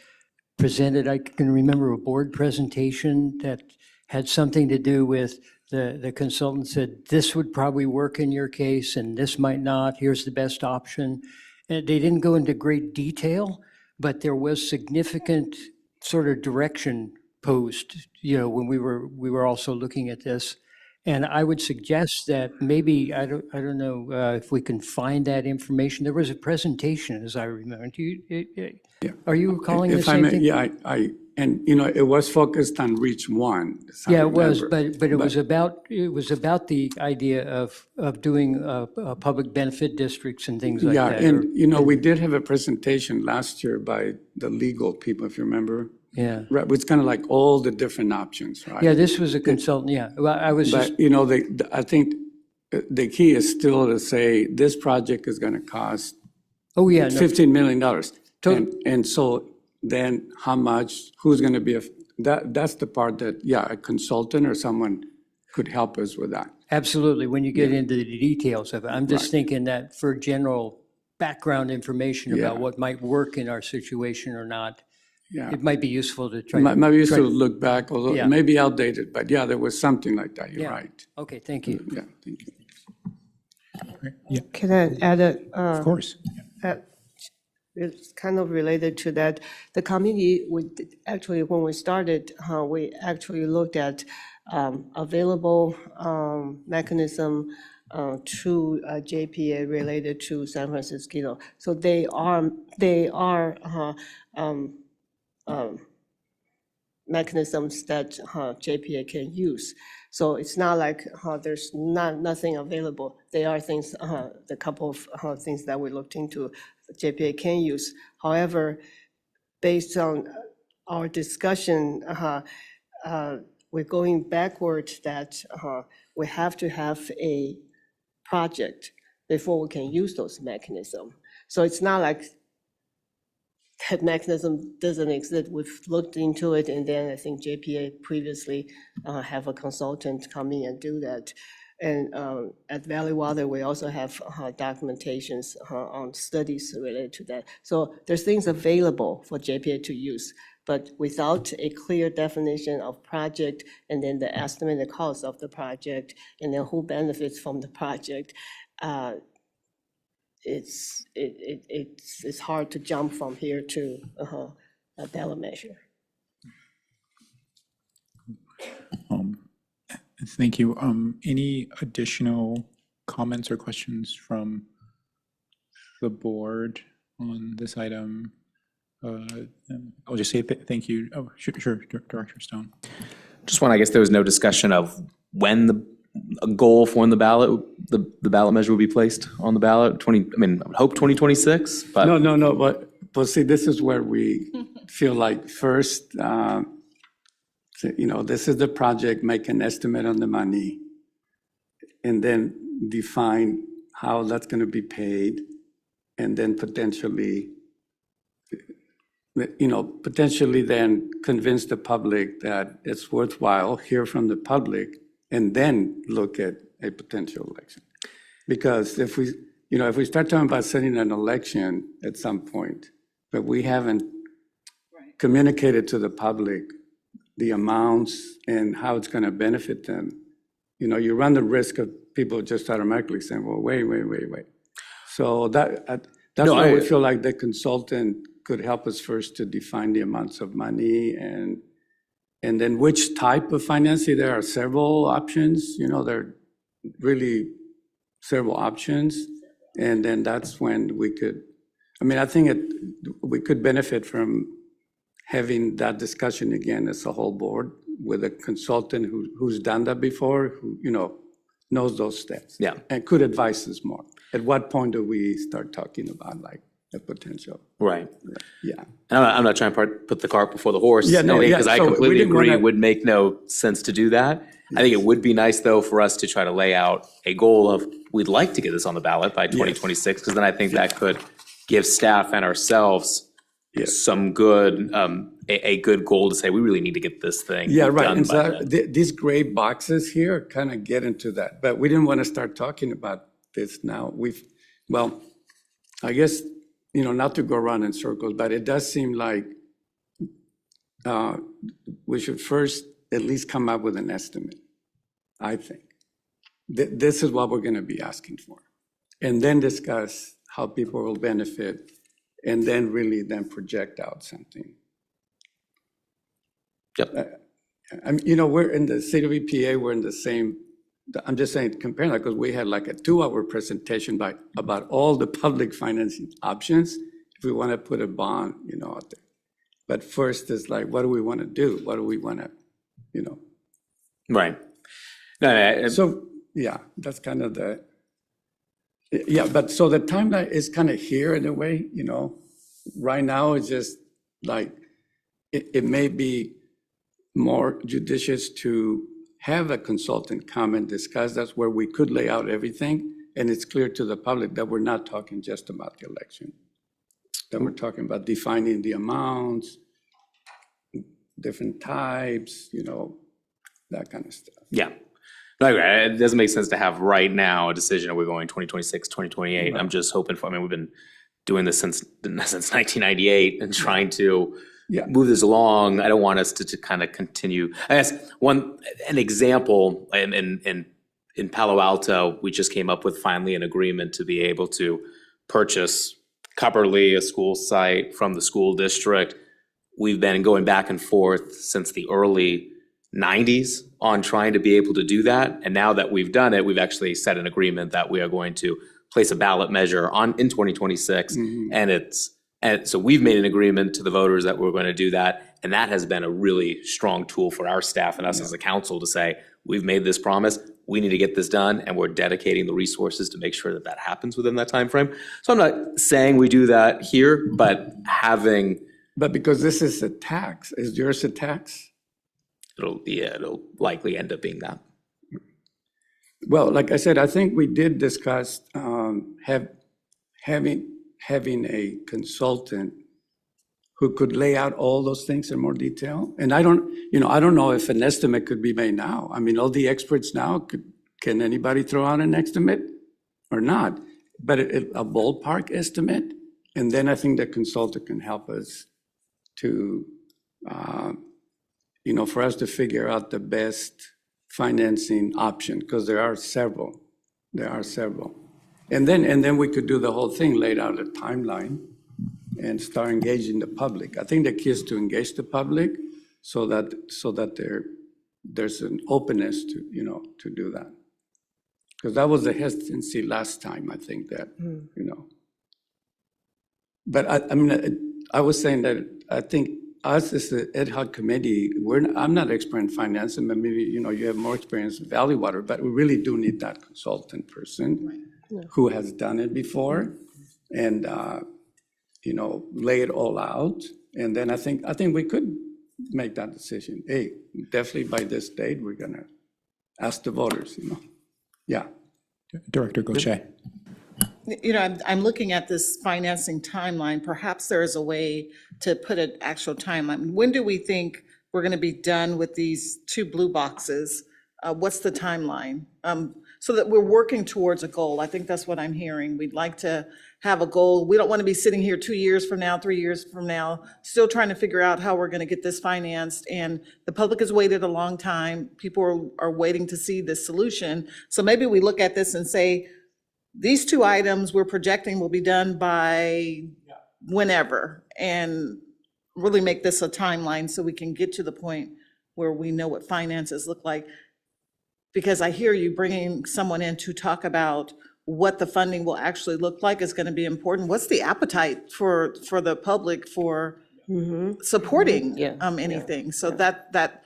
presented, I can remember a board presentation that had something to do with the consultant said, this would probably work in your case and this might not, here's the best option. And they didn't go into great detail, but there was significant sort of direction posed, when we were also looking at this. And I would suggest that maybe, I don't know if we can find that information. There was a presentation, as I remember. Are you recalling the same thing? Yeah, and it was focused on Reach One. Yeah, it was, but it was about the idea of doing public benefit districts and things like that. Yeah, and we did have a presentation last year by the legal people, if you remember. Yeah. Right, it's kind of like all the different options, right? Yeah, this was a consultant, yeah. Well, I was just. But, I think the key is still to say this project is going to cost $15 million. And so then how much, who's going to be, that's the part that, a consultant or someone could help us with that. Absolutely, when you get into the details of it. I'm just thinking that for general background information about what might work in our situation or not, it might be useful to try. Might be useful to look back, although it may be outdated, but there was something like that, you're right. Okay, thank you. Yeah, thank you. Yeah. Can I add Of course. It's kind of related to that. The committee would actually, when we started, we actually looked at available mechanism to JPA related to San Francisco. So they are mechanisms that JPA can use. So it's not like there's nothing available. There are things, the couple of things that we looked into, JPA can use. However, based on our discussion, we're going backwards that we have to have a project before we can use those mechanisms. So it's not like that mechanism doesn't exist. We've looked into it, and then I think JPA previously have a consultant come in and do that. And at Valley Water, we also have documentations on studies related to that. So there's things available for JPA to use, but without a clear definition of project and then the estimated cost of the project and then who benefits from the project, it's hard to jump from here to a ballot measure. Thank you. Any additional comments or questions from the board on this item? I'll just say thank you. Oh, sure, Director Stone. Just one, I guess there was no discussion of when a goal for when the ballot measure would be placed on the ballot. I would hope 2026, but. No, but see, this is where we feel like first, this is the project, make an estimate on the money, and then define how that's going to be paid, and then potentially then convince the public that it's worthwhile, hear from the public, and then look at a potential election. Because if we start talking about setting an election at some point, but we haven't communicated to the public the amounts and how it's going to benefit them, you run the risk of people just automatically saying, well, wait. So that's why we feel like the consultant could help us first to define the amounts of money and then which type of financing. There are several options, there are really several options. And then that's when we could, I think we could benefit from having that discussion again as a whole board with a consultant who's done that before, who, knows those steps. Yeah. And could advise us more. At what point do we start talking about like the potential? Right. Yeah. And I'm not trying to put the cart before the horse. Yeah, no, because I so completely we didn't agree. wanna- It would make no sense to do that. I think it would be nice, though, for us to try to lay out a goal of, we'd like to get this on the ballot by 2026, because then I think that could give staff and ourselves some good, a good goal to say, we really need to get this thing Yeah, right. done And by so then. these gray boxes here kind of get into that, but we didn't want to start talking about this now. I guess, not to go around in circles, but it does seem like we should first at least come up with an estimate, I think. This is what we're going to be asking for. And then discuss how people will benefit, and then really project out something. Yep. We're in the state of EPA, we're in the same, I'm just saying, comparing that, because we had like a 2-hour presentation about all the public financing options, if we want to put a bond, out there. But first is like, what do we want to do? What do we want to, Right. No, So, yeah, that's kind of but so the timeline is kind of here in a way, right now it's just like, it may be more judicious to have a consultant come and discuss. That's where we could lay out everything, and it's clear to the public that we're not talking just about the election. That we're talking about defining the amounts, different types, that kind of stuff. Yeah. No, I agree. It doesn't make sense to have right now a decision, are we going 2026, 2028? Right. I'm just hoping for, we've been doing this since 1998 and trying to move this along. I don't want us to kind of continue. I guess an example in Palo Alto, we just came up with finally an agreement to be able to purchase Cupperly, a school site, from the school district. We've been going back and forth since the early 90s on trying to be able to do that. And now that we've done it, we've actually set an agreement that we are going to place a ballot measure in 2026. And so we've made an agreement to the voters that we're going to do that. And that has been a really strong tool for our staff and us as a council to say, we've made this promise, we need to get this done, and we're dedicating the resources to make sure that that happens within that time frame. So I'm not saying we do that here, but But because this is a tax, is yours a tax? It'll likely end up being that. Well, like I said, I think we did discuss having a consultant who could lay out all those things in more detail. And I don't know if an estimate could be made now. All the experts now, can anybody throw out an estimate or not? But a ballpark estimate, and then I think the consultant can help us to, for us to figure out the best financing option, because there are several. And then we could do the whole thing, laid out a timeline and start engaging the public. I think the key is to engage the public so that there's an openness to do that. Because that was the hesitancy last time, I think that, But I was saying that I think us as the ad hoc committee, I'm not expert in finance, and maybe, you have more experience with Valley Water, but we really do need that consultant person who has done it before and, lay it all out. And then I think we could make that decision. Hey, definitely by this date, we're gonna ask the voters, Yeah. Director Gaucher. I'm looking at this financing timeline. Perhaps there is a way to put an actual timeline. When do we think we're going to be done with these 2 blue boxes? What's the timeline? So that we're working towards a goal. I think that's what I'm hearing. We'd like to have a goal. We don't want to be sitting here 2 years from now, 3 years from now, still trying to figure out how we're going to get this financed. And the public has waited a long time. People are waiting to see this solution. So maybe we look at this and say, these 2 items we're projecting will be done by whenever, and really make this a timeline so we can get to the point where we know what finances look like. Because I hear you bringing someone in to talk about what the funding will actually look like is going to be important. What's the appetite for the public for supporting anything? So that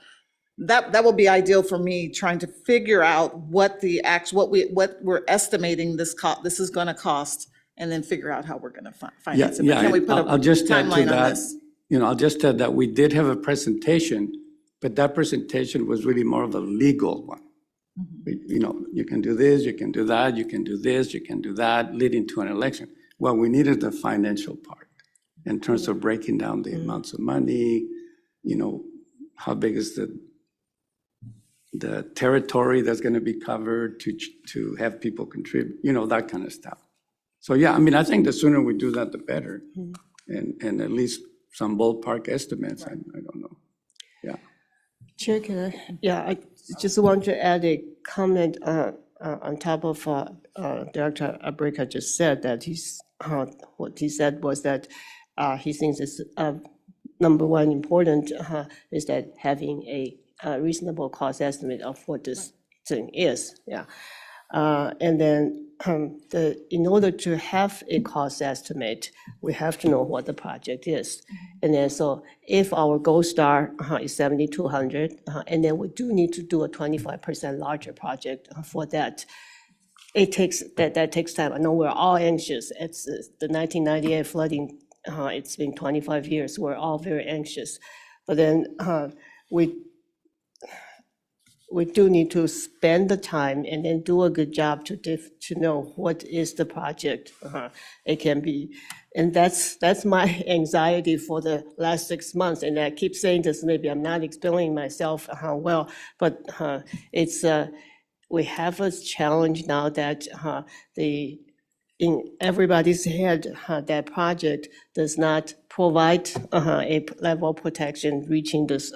will be ideal for me, trying to figure out what what we're estimating this is going to cost, and then figure out how we're going to finance it. But can we put a I'll just add to timeline on that. this? I'll just add that we did have a presentation, but that presentation was really more of a legal one. You can do this, you can do that, you can do this, you can do that, leading to an election. Well, we needed the financial part in terms of breaking down the amounts of money, how big is the territory that's going to be covered to have people contribute, that kind of stuff. So, yeah, I think the sooner we do that, the better. And at least some ballpark estimates, I don't know. Yeah. Chair, can I? Yeah, I just want to add a comment on top of Director Abrika just said, that what he said was that he thinks it's number one important is that having a reasonable cost estimate of what this thing is. Yeah. And then in order to have a cost estimate, we have to know what the project is. And then so if our goal star is 7,200, and then we do need to do a 25% larger project for that, that takes time. I know we're all anxious. It's the 1998 flooding. It's been 25 years. We're all very anxious. But then we do need to spend the time and then do a good job to know what is the project. It can be, and that's my anxiety for the last 6 months. And I keep saying this, maybe I'm not explaining myself well, but it's we have a challenge now that in everybody's head, that project does not provide a level of protection reaching this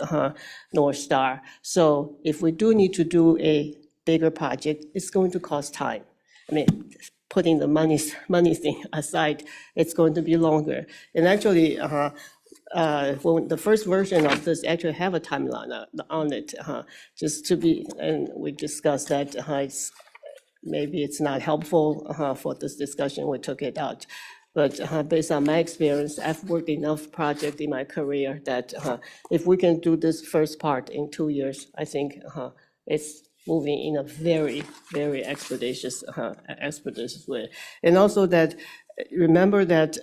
North Star. So if we do need to do a bigger project, it's going to cost time. Putting the money thing aside, it's going to be longer. And actually, when the first version of this actually have a timeline on it, just to be, and we discussed that maybe it's not helpful for this discussion, we took it out. But based on my experience, I've worked enough projects in my career that if we can do this first part in 2 years, I think it's moving in a very, very expeditious way. And also that, remember that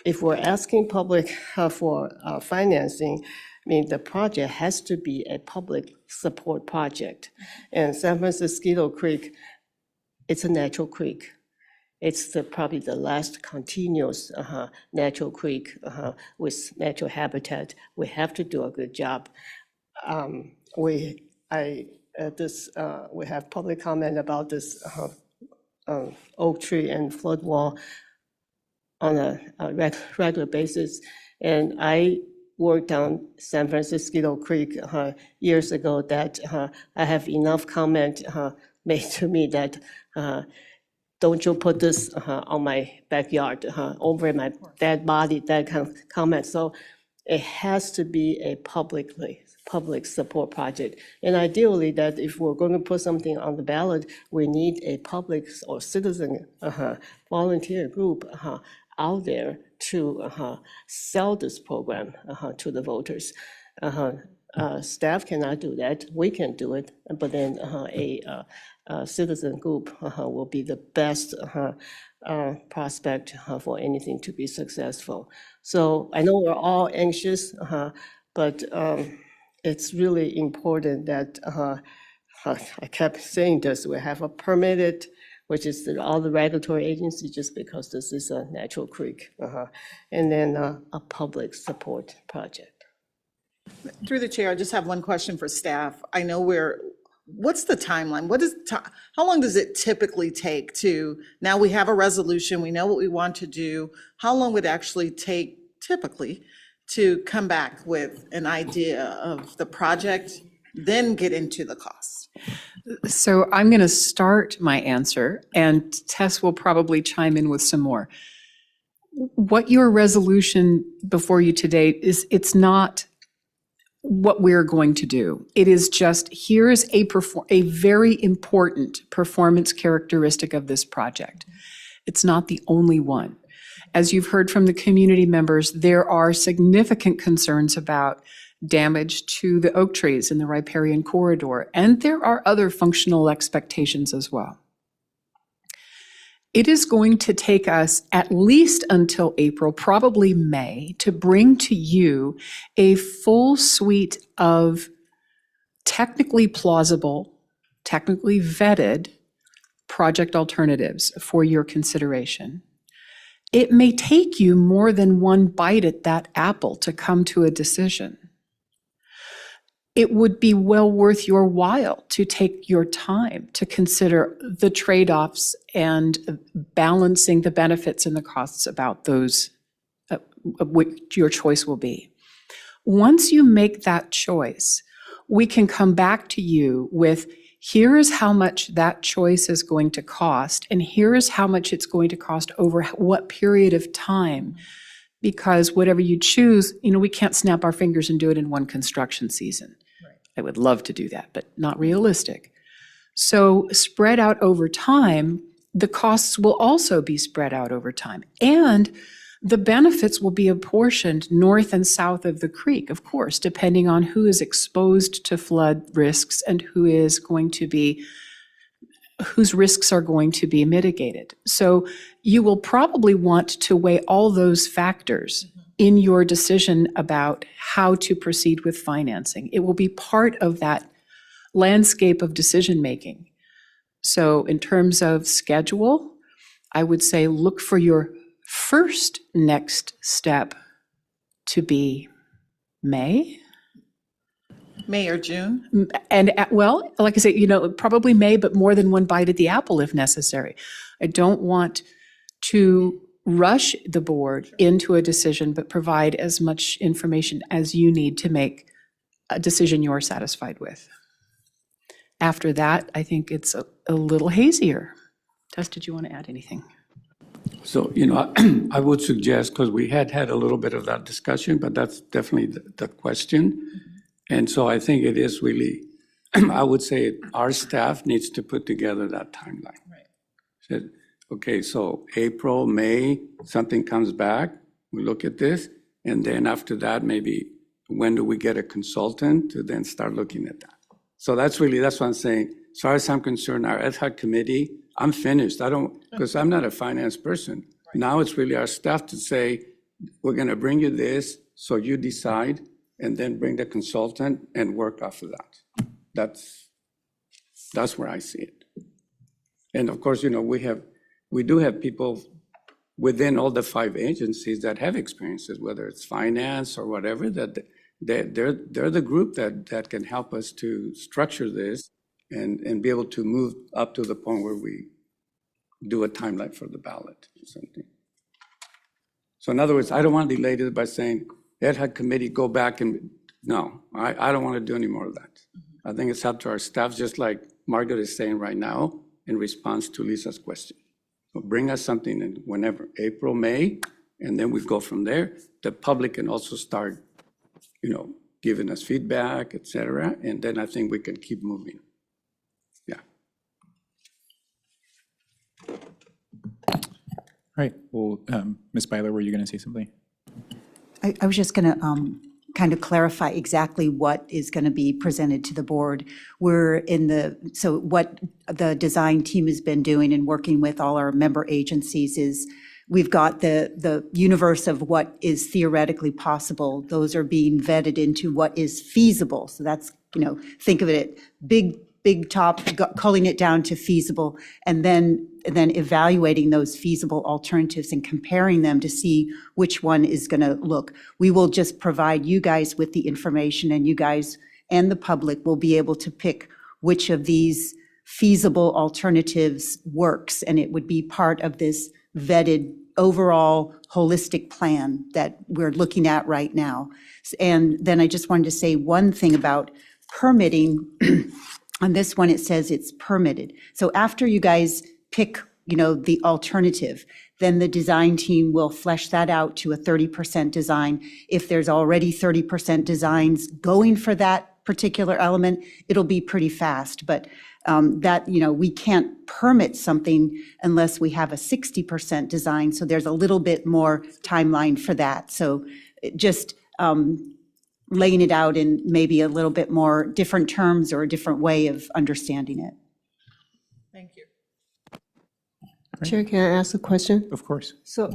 if we're asking public for financing, the project has to be a public support project. And San Francisco Creek, it's a natural creek. It's probably the last continuous natural creek with natural habitat. We have to do a good job. We have public comment about this oak tree and flood wall on a regular basis. And I worked on San Francisco Creek years ago that I have enough comment made to me that don't you put this on my backyard, over my dead body, that kind of comment. So it has to be a public support project. And ideally that if we're going to put something on the ballot, we need a public or citizen volunteer group out there to sell this program to the voters. Staff cannot do that. We can do it, but then a citizen group will be the best prospect for anything to be successful. So I know we're all anxious, but it's really important that I kept saying this, we have a permitted, which is all the regulatory agencies, just because this is a natural creek, and then a public support project. Through the chair, I just have one question for staff. I know what's the timeline? How long does it typically take now we have a resolution, we know what we want to do. How long would it actually take typically to come back with an idea of the project, then get into the cost? So I'm going to start my answer, and Tess will probably chime in with some more. What your resolution before you today is, it's not what we're going to do. It is just, here is a very important performance characteristic of this project. It's not the only one. As you've heard from the community members, there are significant concerns about damage to the oak trees in the riparian corridor, and there are other functional expectations as well. It is going to take us at least until April, probably May, to bring to you a full suite of technically plausible, technically vetted project alternatives for your consideration. It may take you more than one bite at that apple to come to a decision. It would be well worth your while to take your time to consider the trade-offs and balancing the benefits and the costs about those, what your choice will be. Once you make that choice, we can come back to you with, here is how much that choice is going to cost, and here is how much it's going to cost over what period of time. Because whatever you choose, we can't snap our fingers and do it in one construction season. Right. I would love to do that, but not realistic. So spread out over time, the costs will also be spread out over time. And the benefits will be apportioned north and south of the creek, of course, depending on who is exposed to flood risks and whose risks are going to be mitigated. So you will probably want to weigh all those factors in your decision about how to proceed with financing. It will be part of that landscape of decision-making. So in terms of schedule, I would say look for your first next step to be May. May or June? And well, like I say, probably May, but more than one bite at the apple if necessary. I don't want to rush the board into a decision, but provide as much information as you need to make a decision you're satisfied with. After that, I think it's a little hazier. Tess, did you want to add anything? So, I would suggest, because we had a little bit of that discussion, but that's definitely the question. And so I think it is really, I would say our staff needs to put together that timeline. Right. So, okay, so April, May, something comes back, we look at this, and then after that, maybe when do we get a consultant to then start looking at that? So that's what I'm saying. As far as I'm concerned, our ad hoc committee, I'm finished. Because I'm not a finance person. Right. Now it's really our staff to say, we're going to bring you this, so you decide, and then bring the consultant and work off of that. That's where I see it. And of course, we do have people within all the 5 agencies that have experiences, whether it's finance or whatever, that they're the group that can help us to structure this and be able to move up to the point where we do a timeline for the ballot or something. So in other words, I don't want to delay this by saying, ad hoc committee, go back and, no, I don't want to do any more of that. I think it's up to our staff, just like Margaret is saying right now in response to Lisa's question. So bring us something in whenever, April, May, and then we go from there. The public can also start, giving us feedback, et cetera, and then I think we can keep moving. Yeah. right, well, Ms. Byler, were you going to say something? I was just going to kind of clarify exactly what is going to be presented to the board. So what the design team has been doing and working with all our member agencies is we've got the universe of what is theoretically possible. Those are being vetted into what is feasible. So that's, think of it, big top, culling it down to feasible, and then evaluating those feasible alternatives and comparing them to see which one is going to look. We will just provide you guys with the information, and you guys and the public will be able to pick which of these feasible alternatives works, and it would be part of this vetted overall holistic plan that we're looking at right now. And then I just wanted to say one thing about permitting. On this one, it says it's permitted. So after you guys pick, the alternative, then the design team will flesh that out to a 30% design. If there's already 30% designs going for that particular element, it'll be pretty fast. But we can't permit something unless we have a 60% design. So there's a little bit more timeline for that. So just laying it out in maybe a little bit more different terms or a different way of understanding it. Thank you. Chair, can I ask a question? Of course. So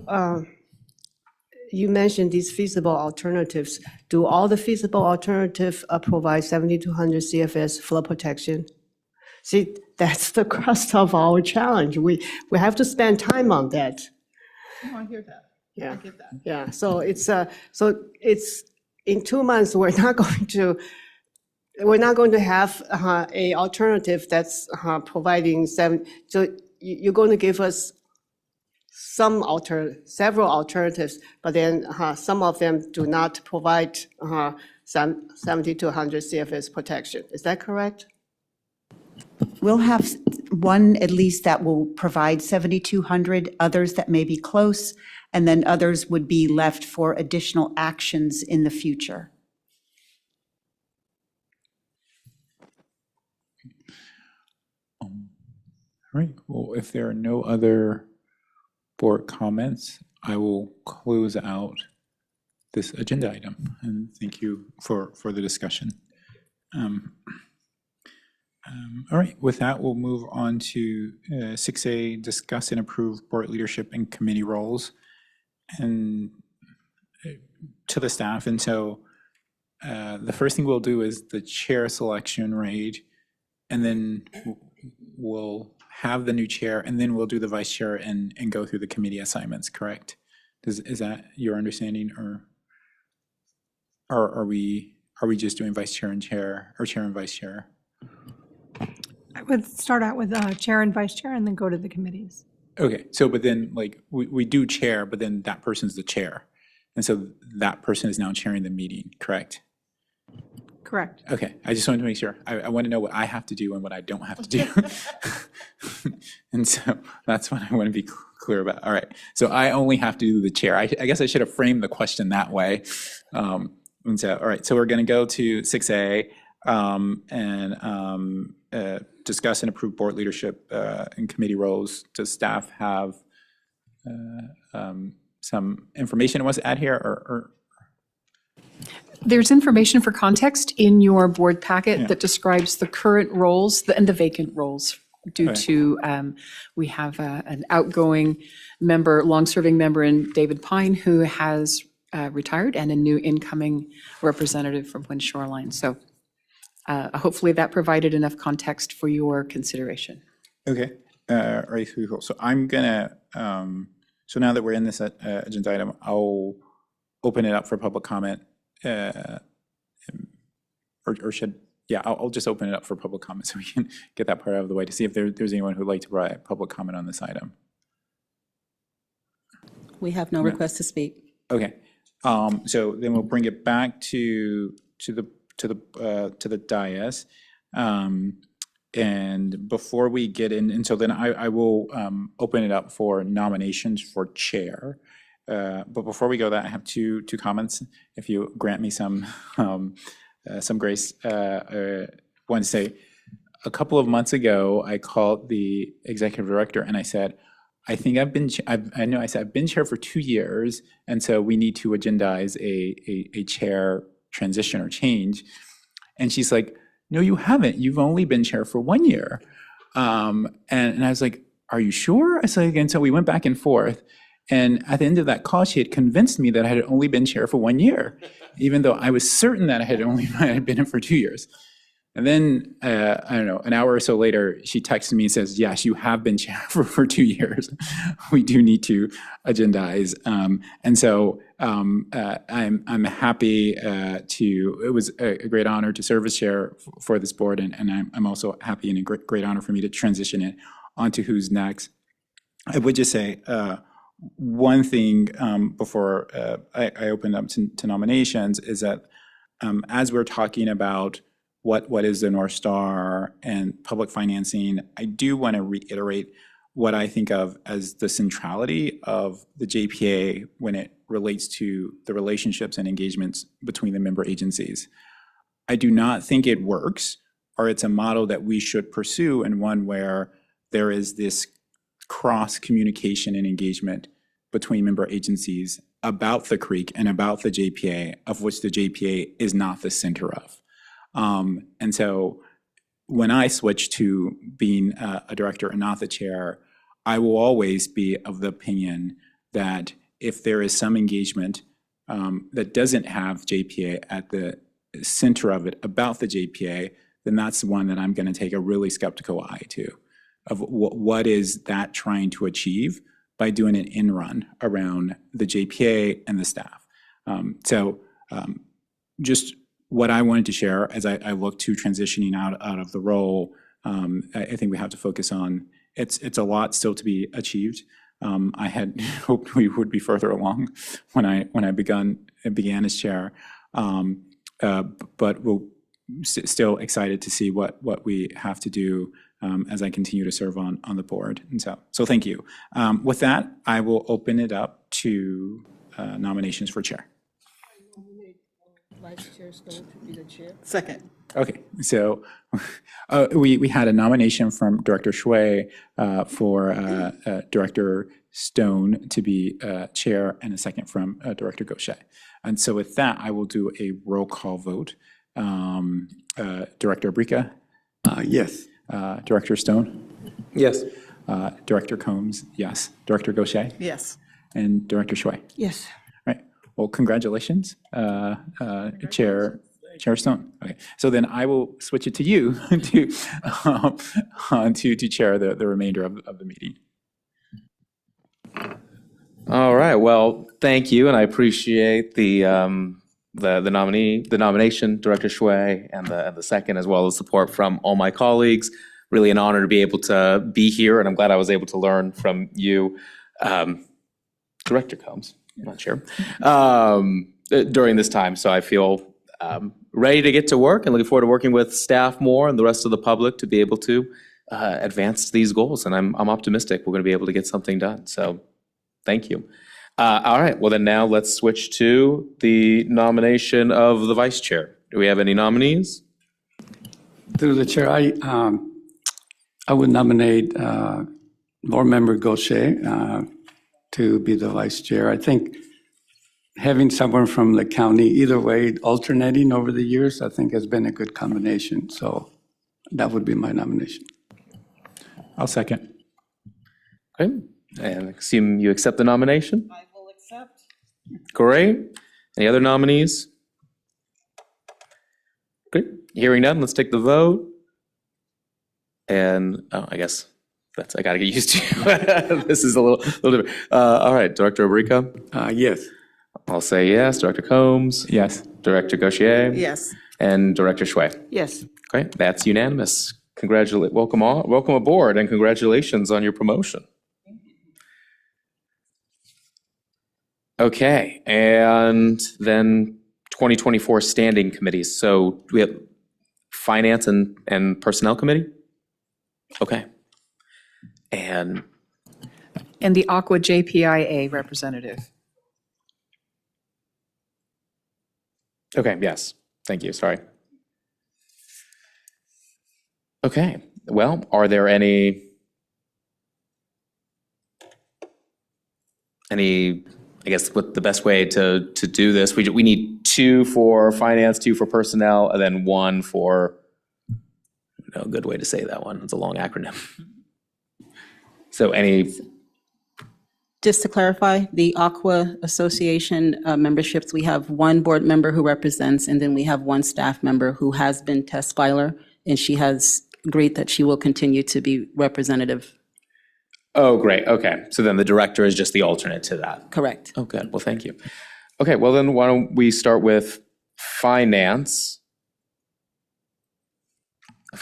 you mentioned these feasible alternatives. Do all the feasible alternatives provide 7,200 CFS flood protection? See, that's the crust of our challenge. We have to spend time on that. Oh, I hear that. Yeah. I get that. Yeah, so it's in 2 months, we're not going to have a alternative that's providing so you're going to give us several alternatives, but then some of them do not provide 7,200 CFS protection. Is that correct? We'll have one at least that will provide 7,200, others that may be close, and then others would be left for additional actions in the future. All right, well, if there are no other board comments, I will close out this agenda item, and thank you for the discussion. All right, with that, we'll move on to 6A, discuss and approve board leadership and committee roles, and to the staff. And so the first thing we'll do is the chair selection, right? And then we'll have the new chair, and then we'll do the vice chair and go through the committee assignments, correct? Is that your understanding, or are we just doing vice chair and chair, or chair and vice chair? I would start out with chair and vice chair and then go to the committees. Okay, so but then like we do chair, but then that person's the chair. And so that person is now chairing the meeting, correct? Correct. Okay, I just wanted to make sure. I want to know what I have to do and what I don't have to do. And so that's what I want to be clear about. All right, so I only have to do the chair. I guess I should have framed the question that way. And so, all right, so we're going to go to 6A and discuss and approve board leadership and committee roles. Does staff have some information it wants to add here, or? There's information for context in your board packet that describes the current roles and the vacant roles due to, we have an outgoing member, long-serving member in David Pine, who has retired, and a new incoming representative from Wind Shoreline. So hopefully that provided enough context for your consideration. Okay, all right, cool. So I'm gonna, so now that we're in this agenda item, I'll open it up for public comment. Or should, yeah, I'll just open it up for public comment so we can get that part out of the way to see if there's anyone who'd like to provide public comment on this item. We have no request to speak. Okay, so then we'll bring it back to the dais. And before we get in, and so then I will open it up for nominations for chair. But before we go that, I have two comments, if you grant me some grace. One to say, a couple of months ago, I called the executive director and I said, I think I know I said I've been chair for 2 years, and so we need to agendize a chair transition or change. And she's like, no, you haven't. You've only been chair for 1 year. And I was like, are you sure? I said, and so we went back and forth. And at the end of that call, she had convinced me that I had only been chair for 1 year, even though I was certain that I had been in for 2 years. And then, I don't know, an hour or so later, she texted me and says, yes, you have been chair for 2 years. We do need to agendize. And so I'm happy it was a great honor to serve as chair for this board. And I'm also happy and a great honor for me to transition it onto who's next. I would just say one thing before I open up to nominations is that as we're talking about what is the North Star and public financing, I do want to reiterate what I think of as the centrality of the JPA when it relates to the relationships and engagements between the member agencies. I do not think it works, or it's a model that we should pursue, and one where there is this cross communication and engagement between member agencies about the creek and about the JPA, of which the JPA is not the center of. And so when I switch to being a director and not the chair, I will always be of the opinion that if there is some engagement that doesn't have JPA at the center of it about the JPA, then that's the one that I'm going to take a really skeptical eye to, of what is that trying to achieve by doing an in-run around the JPA and the staff. Just what I wanted to share as I look to transitioning out of the role, I think we have to focus on, it's a lot still to be achieved. I had hoped we would be further along when I began as chair, but we'll still excited to see what we have to do as I continue to serve on the board. And so thank you. With that, I will open it up to nominations for chair. Vice Chair Stone to be the chair. Second. Okay, so we had a nomination from Director Shui for Director Stone to be chair, and a second from Director Gaucher. And so with that, I will do a roll call vote. Director Abrica? Yes. Director Stone? Yes. Director Combs? Yes. Director Gaucher? Yes. And Director Shui? Yes. Right. Well, congratulations, Chair Stone. Okay. So then I will switch it to you to chair the remainder of the meeting. All right. Well, thank you, and I appreciate the nomination, Director Shui, and the second, as well as support from all my colleagues. Really an honor to be able to be here, and I'm glad I was able to learn from you, Director Combs. I'm not sure, during this time. So I feel ready to get to work and looking forward to working with staff more and the rest of the public to be able to advance these goals. And I'm optimistic we're going to be able to get something done. So thank you. All right. Well, then now let's switch to the nomination of the vice chair. Do we have any nominees? Through the chair, I would nominate Board Member Gaucher to be the vice chair. I think having someone from the county, either way, alternating over the years, I think has been a good combination. So that would be my nomination. I'll second. Okay. And I assume you accept the nomination? I will accept. Great. Any other nominees? Great. Hearing none, let's take the vote. And I guess I got to get used to. This is a little different. All right, Director Abrica? Yes. I'll say yes. Director Combs? Yes. Director Gaucher? Yes. And Director Shui? Yes. Great. That's unanimous. Welcome aboard, and congratulations on your promotion. Okay, and then 2024 standing committees. So we have Finance and Personnel Committee? Okay. And the Aqua JPIA representative. okay, yes, thank you, sorry. Okay, well, are there any I guess what the best way to do this, we need 2 for finance, 2 for personnel, and then 1 for, a good way to say that one. It's a long acronym. So Just to clarify, the Aqua Association memberships, we have 1 board member who represents, and then we have 1 staff member who has been test filer, and she has agreed that she will continue to be representative. Oh, great. Okay. So then the director is just the alternate to that. Correct. Oh, good. Well, thank you. Okay. Well, then why don't we start with finance?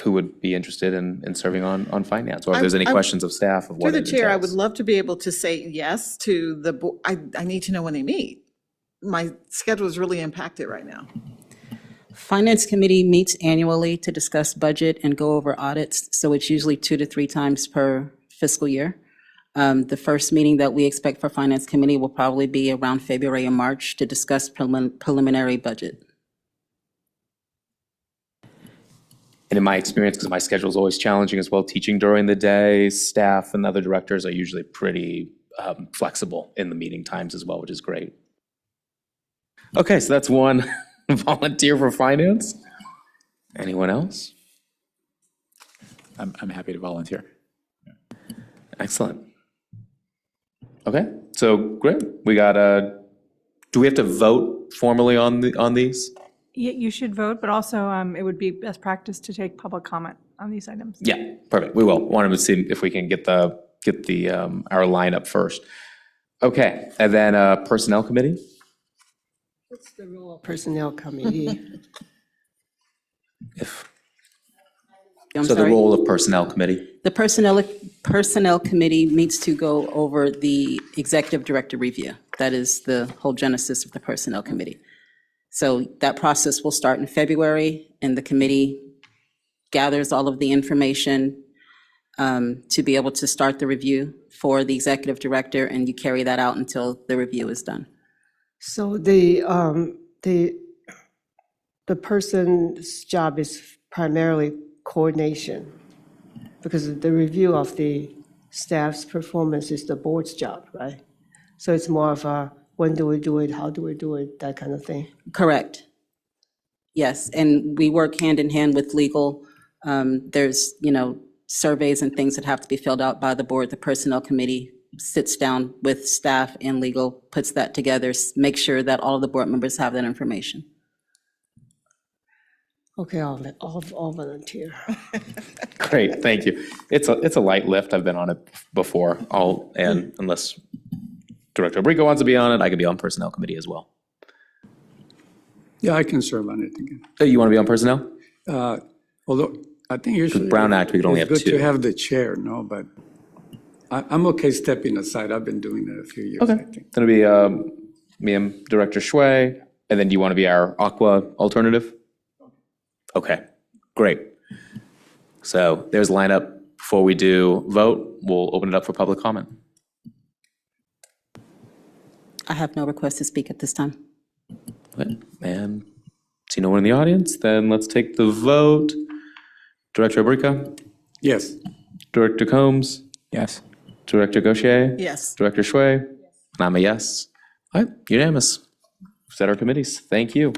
Who would be interested in serving on finance? Or if there's any questions of staff of what Through it the chair, I would entails. love to be able to say yes to the, I need to know when they meet. My schedule is really impacted right now. Finance Committee meets annually to discuss budget and go over audits, so it's usually 2 to 3 times per fiscal year. The first meeting that we expect for Finance Committee will probably be around February and March to discuss preliminary budget. And in my experience, because my schedule is always challenging as well, teaching during the day, staff and other directors are usually pretty flexible in the meeting times as well, which is great. Okay, so that's 1 volunteer for finance. Anyone else? I'm happy to volunteer. Excellent. Okay, so great. We got do we have to vote formally on these? You should vote, but also it would be best practice to take public comment on these items. Yeah, perfect. We will. Wanted to see if we can get our lineup first. Okay, and then Personnel Committee? What's the role of Personnel Committee? I'm So the sorry? role of Personnel Committee? The Personnel Committee meets to go over the Executive Director review. That is the whole genesis of the Personnel Committee. So that process will start in February, and the committee gathers all of the information to be able to start the review for the Executive Director, and you carry that out until the review is done. So the person's job is primarily coordination, because the review of the staff's performance is the board's job, right? So it's more of a, when do we do it, how do we do it, that kind of thing. Correct. Yes, and we work hand in hand with legal. There's, surveys and things that have to be filled out by the board. The Personnel Committee sits down with staff and legal, puts that together, makes sure that all of the board members have that information. Okay, I'll volunteer. Great, thank you. It's a light lift. I've been on it before. And unless Director Abrico wants to be on it, I could be on Personnel Committee as well. Yeah, I can serve on it again. Oh, you want to be on Personnel? Although I think usually. Brown Act, we could only have It's good 2. to have the chair, no, but I'm okay stepping aside. I've been doing it a few years, I Okay, think. then it'll be me and Director Shui, and then do you want to be our Aqua alternative? Okay, great. So there's a lineup. Before we do vote, we'll open it up for public comment. I have no request to speak at this time. Okay, and see no one in the audience, then let's take the vote. Director Abrico? Yes. Director Combs? Yes. Director Gaucher? Yes. Director Shui? And I'm a yes. All right, unanimous. Set our committees. Thank you.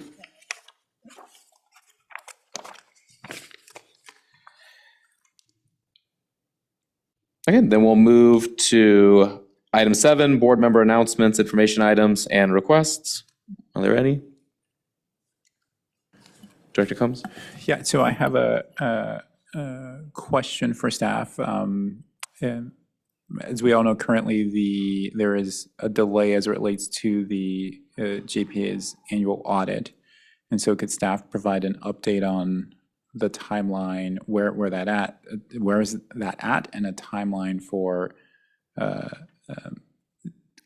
Okay, then we'll move to item 7, board member announcements, information items, and requests. Are there any? Director Combs? Yeah, so I have a question for staff. As we all know, currently there is a delay as it relates to the JPA's annual audit. And so could staff provide an update on the timeline, where is that at, and a timeline for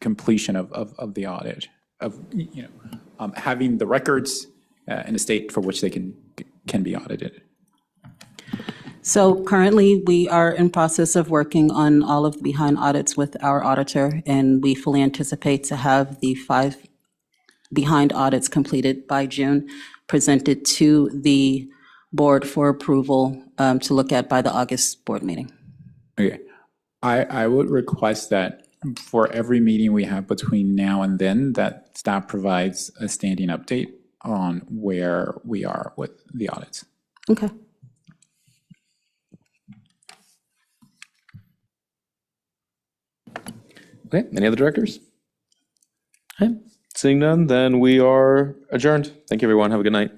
completion of the audit, of having the records in a state for which they can be audited? So currently, we are in process of working on all of the behind audits with our auditor, and we fully anticipate to have the 5 behind audits completed by June, presented to the board for approval to look at by the August board meeting. Okay. I would request that for every meeting we have between now and then, that staff provides a standing update on where we are with the audits. Okay. Okay, any other directors? Okay, seeing none, then we are adjourned. Thank you, everyone. Have a good night.